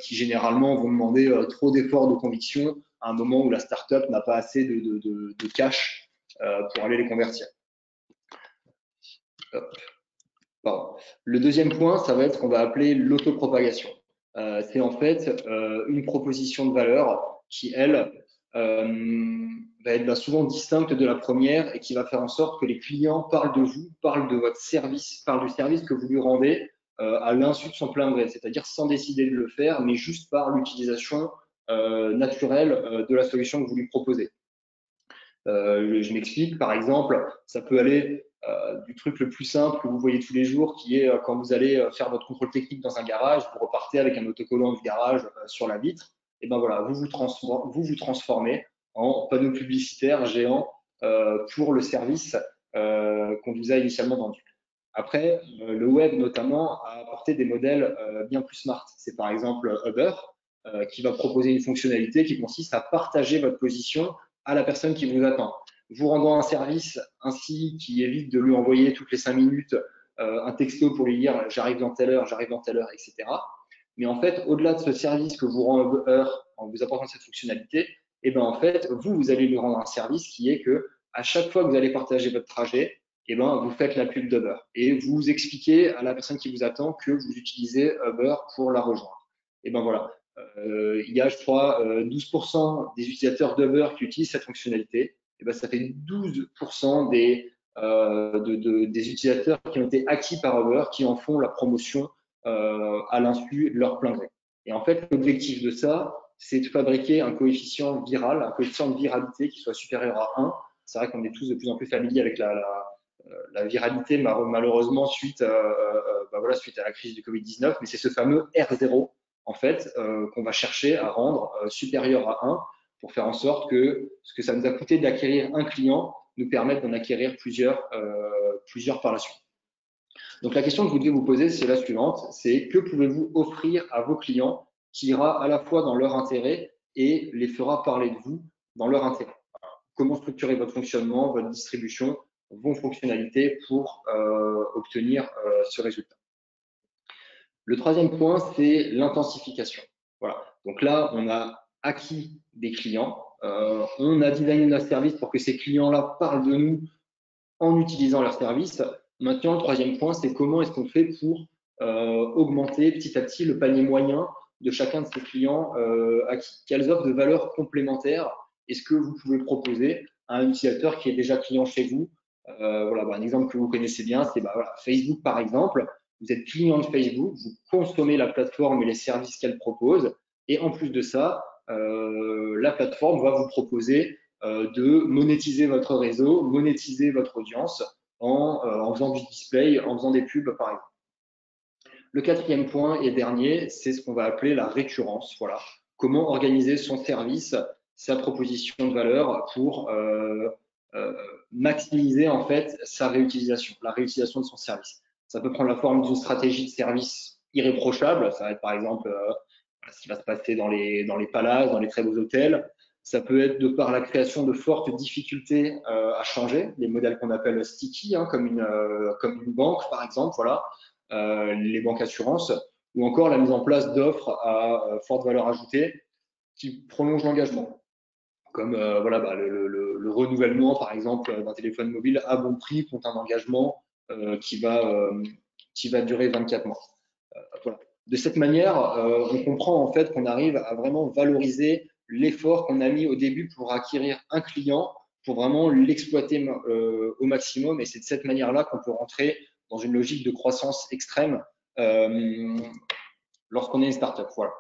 qui généralement vont demander trop d'efforts de conviction à un moment où la startup n'a pas assez de cash pour aller les convertir. Pardon. Le deuxième point, ça va être ce qu'on va appeler l'autopropagation. C'est en fait une proposition de valeur qui, elle, va être souvent distincte de la première et qui va faire en sorte que les clients parlent de vous, parlent de votre service, parlent du service que vous lui rendez à l'insu de son plein gré, c'est-à-dire sans décider de le faire, mais juste par l'utilisation naturelle de la solution que vous lui proposez. Je m'explique, par exemple, ça peut aller du truc le plus simple que vous voyez tous les jours, qui est quand vous allez faire votre contrôle technique dans un garage, vous repartez avec un autocollant du garage sur la vitre, et ben voilà, vous vous transformez en panneau publicitaire géant pour le service qu'on vous a initialement vendu. Après, le web notamment a apporté des modèles bien plus smart. C'est par exemple Uber qui va proposer une fonctionnalité qui consiste à partager votre position à la personne qui vous attend, vous rendant un service ainsi qui évite de lui envoyer toutes les 5 minutes un texto pour lui dire j'arrive dans telle heure, etc. Mais en fait, au-delà de ce service que vous rend Uber en vous apportant cette fonctionnalité, et ben en fait, vous allez lui rendre un service qui est que à chaque fois que vous allez partager votre trajet, et ben vous faites la pub d'Uber et vous expliquez à la personne qui vous attend que vous utilisez Uber pour la rejoindre. Et ben voilà. Il y a, je crois, 12% des utilisateurs d'Uber qui utilisent cette fonctionnalité. Et ben, ça fait 12% des des utilisateurs qui ont été acquis par Uber, qui en font la promotion à l'insu de leur plein gré. Et en fait, l'objectif de ça, c'est de fabriquer un coefficient viral, un coefficient de viralité qui soit supérieur à 1. C'est vrai qu'on est tous de plus en plus familiers avec la viralité, malheureusement, suite à la crise du Covid-19, mais c'est ce fameux R0, en fait, qu'on va chercher à rendre supérieur à 1 pour faire en sorte que ce que ça nous a coûté d'acquérir un client nous permette d'en acquérir plusieurs par la suite. Donc la question que vous devez vous poser, c'est la suivante, c'est que pouvez-vous offrir à vos clients qui ira à la fois dans leur intérêt et les fera parler de vous dans leur intérêt. Comment structurer votre fonctionnement, votre distribution, vos fonctionnalités pour obtenir ce résultat. Le troisième point, c'est l'intensification. Voilà. Donc là, on a acquis des clients, on a designé notre service pour que ces clients-là parlent de nous en utilisant leur service. Maintenant, le troisième point, c'est comment est-ce qu'on fait pour augmenter petit à petit le panier moyen de chacun de ces clients acquis. Quelles offres de valeur complémentaires est-ce que vous pouvez proposer à un utilisateur qui est déjà client chez vous? Voilà, un exemple que vous connaissez bien, c'est Facebook par exemple. Vous êtes client de Facebook, vous consommez la plateforme et les services qu'elle propose, et en plus de ça, la plateforme va vous proposer de monétiser votre réseau, monétiser votre audience en faisant du display, en faisant des pubs par exemple. Le quatrième point et dernier, c'est ce qu'on va appeler la récurrence. Voilà. Comment organiser son service, sa proposition de valeur pour maximiser en fait sa réutilisation, la réutilisation de son service. Ça peut prendre la forme d'une stratégie de service irréprochable. Ça va être par exemple ce qui va se passer dans les palaces, dans les très beaux hôtels. Ça peut être de par la création de fortes difficultés à changer, les modèles qu'on appelle sticky, comme une banque par exemple, voilà, les banques assurances, ou encore la mise en place d'offres à forte valeur ajoutée qui prolongent l'engagement, comme le renouvellement par exemple d'un téléphone mobile à bon prix contre un engagement qui va durer 24 mois. Voilà. De cette manière, on comprend en fait qu'on arrive à vraiment valoriser l'effort qu'on a mis au début pour acquérir un client, pour vraiment l'exploiter au maximum. Et c'est de cette manière-là qu'on peut rentrer dans une logique de croissance extrême lorsqu'on est une startup. Voilà.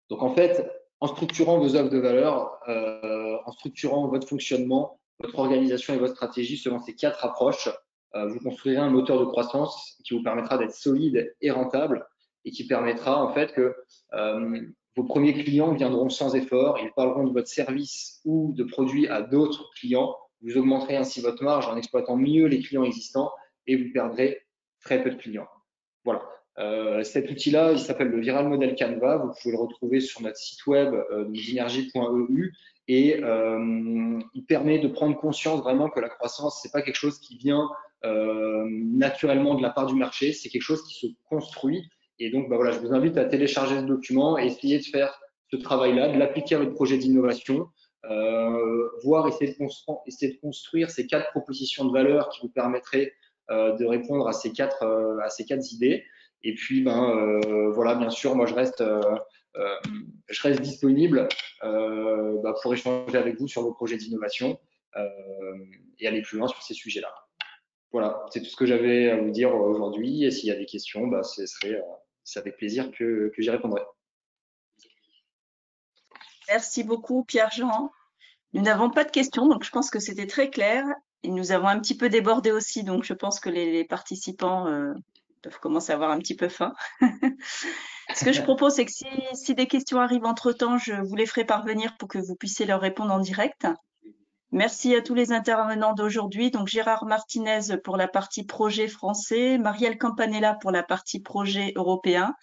Donc en fait, en structurant vos offres de valeur, en structurant votre fonctionnement, votre organisation et votre stratégie selon ces 4 approches, vous construirez un moteur de croissance qui vous permettra d'être solide et rentable et qui permettra en fait que vos premiers clients viendront sans effort, ils parleront de votre service ou de produits à d'autres clients, vous augmenterez ainsi votre marge en exploitant mieux les clients existants et vous perdrez très peu de clients. Voilà. Cet outil-là, il s'appelle le Viral Model Canva. Vous pouvez le retrouver sur notre site web dinergy.eu et il permet de prendre conscience vraiment que la croissance, c'est pas quelque chose qui vient naturellement de la part du marché, c'est quelque chose qui se construit. Et donc, voilà, je vous invite à télécharger ce document et essayer de faire ce travail-là, de l'appliquer à votre projet d'innovation, essayer de construire ces 4 propositions de valeur qui vous permettraient de répondre à ces quatre idées. Et puis, voilà, bien sûr, moi, je reste disponible pour échanger avec vous sur vos projets d'innovation et aller plus loin sur ces sujets-là. Voilà, c'est tout ce que j'avais à vous dire aujourd'hui. Et s'il y a des questions, c'est avec plaisir que j'y répondrai. Merci beaucoup, Pierre-Jean. Nous n'avons pas de questions, donc je pense que c'était très clair. Et nous avons un petit peu débordé aussi, donc je pense que les participants doivent commencer à avoir un petit peu faim. Ce que je propose, c'est que si des questions arrivent entre-temps, je vous les ferai parvenir pour que vous puissiez leur répondre en direct. Merci à tous les intervenants d'aujourd'hui. Donc Gérard Martinez pour la partie projet français, Marielle Campanella pour la partie projet européen,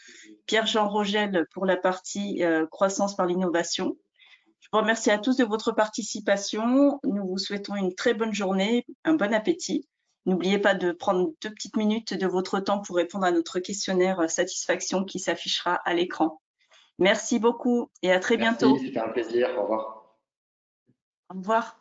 Pierre-Jean Rogel pour la partie croissance par l'innovation. Je vous remercie à tous de votre participation. Nous vous souhaitons une très bonne journée, un bon appétit. N'oubliez pas de prendre 2 petites minutes de votre temps pour répondre à notre questionnaire satisfaction qui s'affichera à l'écran. Merci beaucoup et à très bientôt. Merci, c'était un plaisir. Au revoir. Au revoir.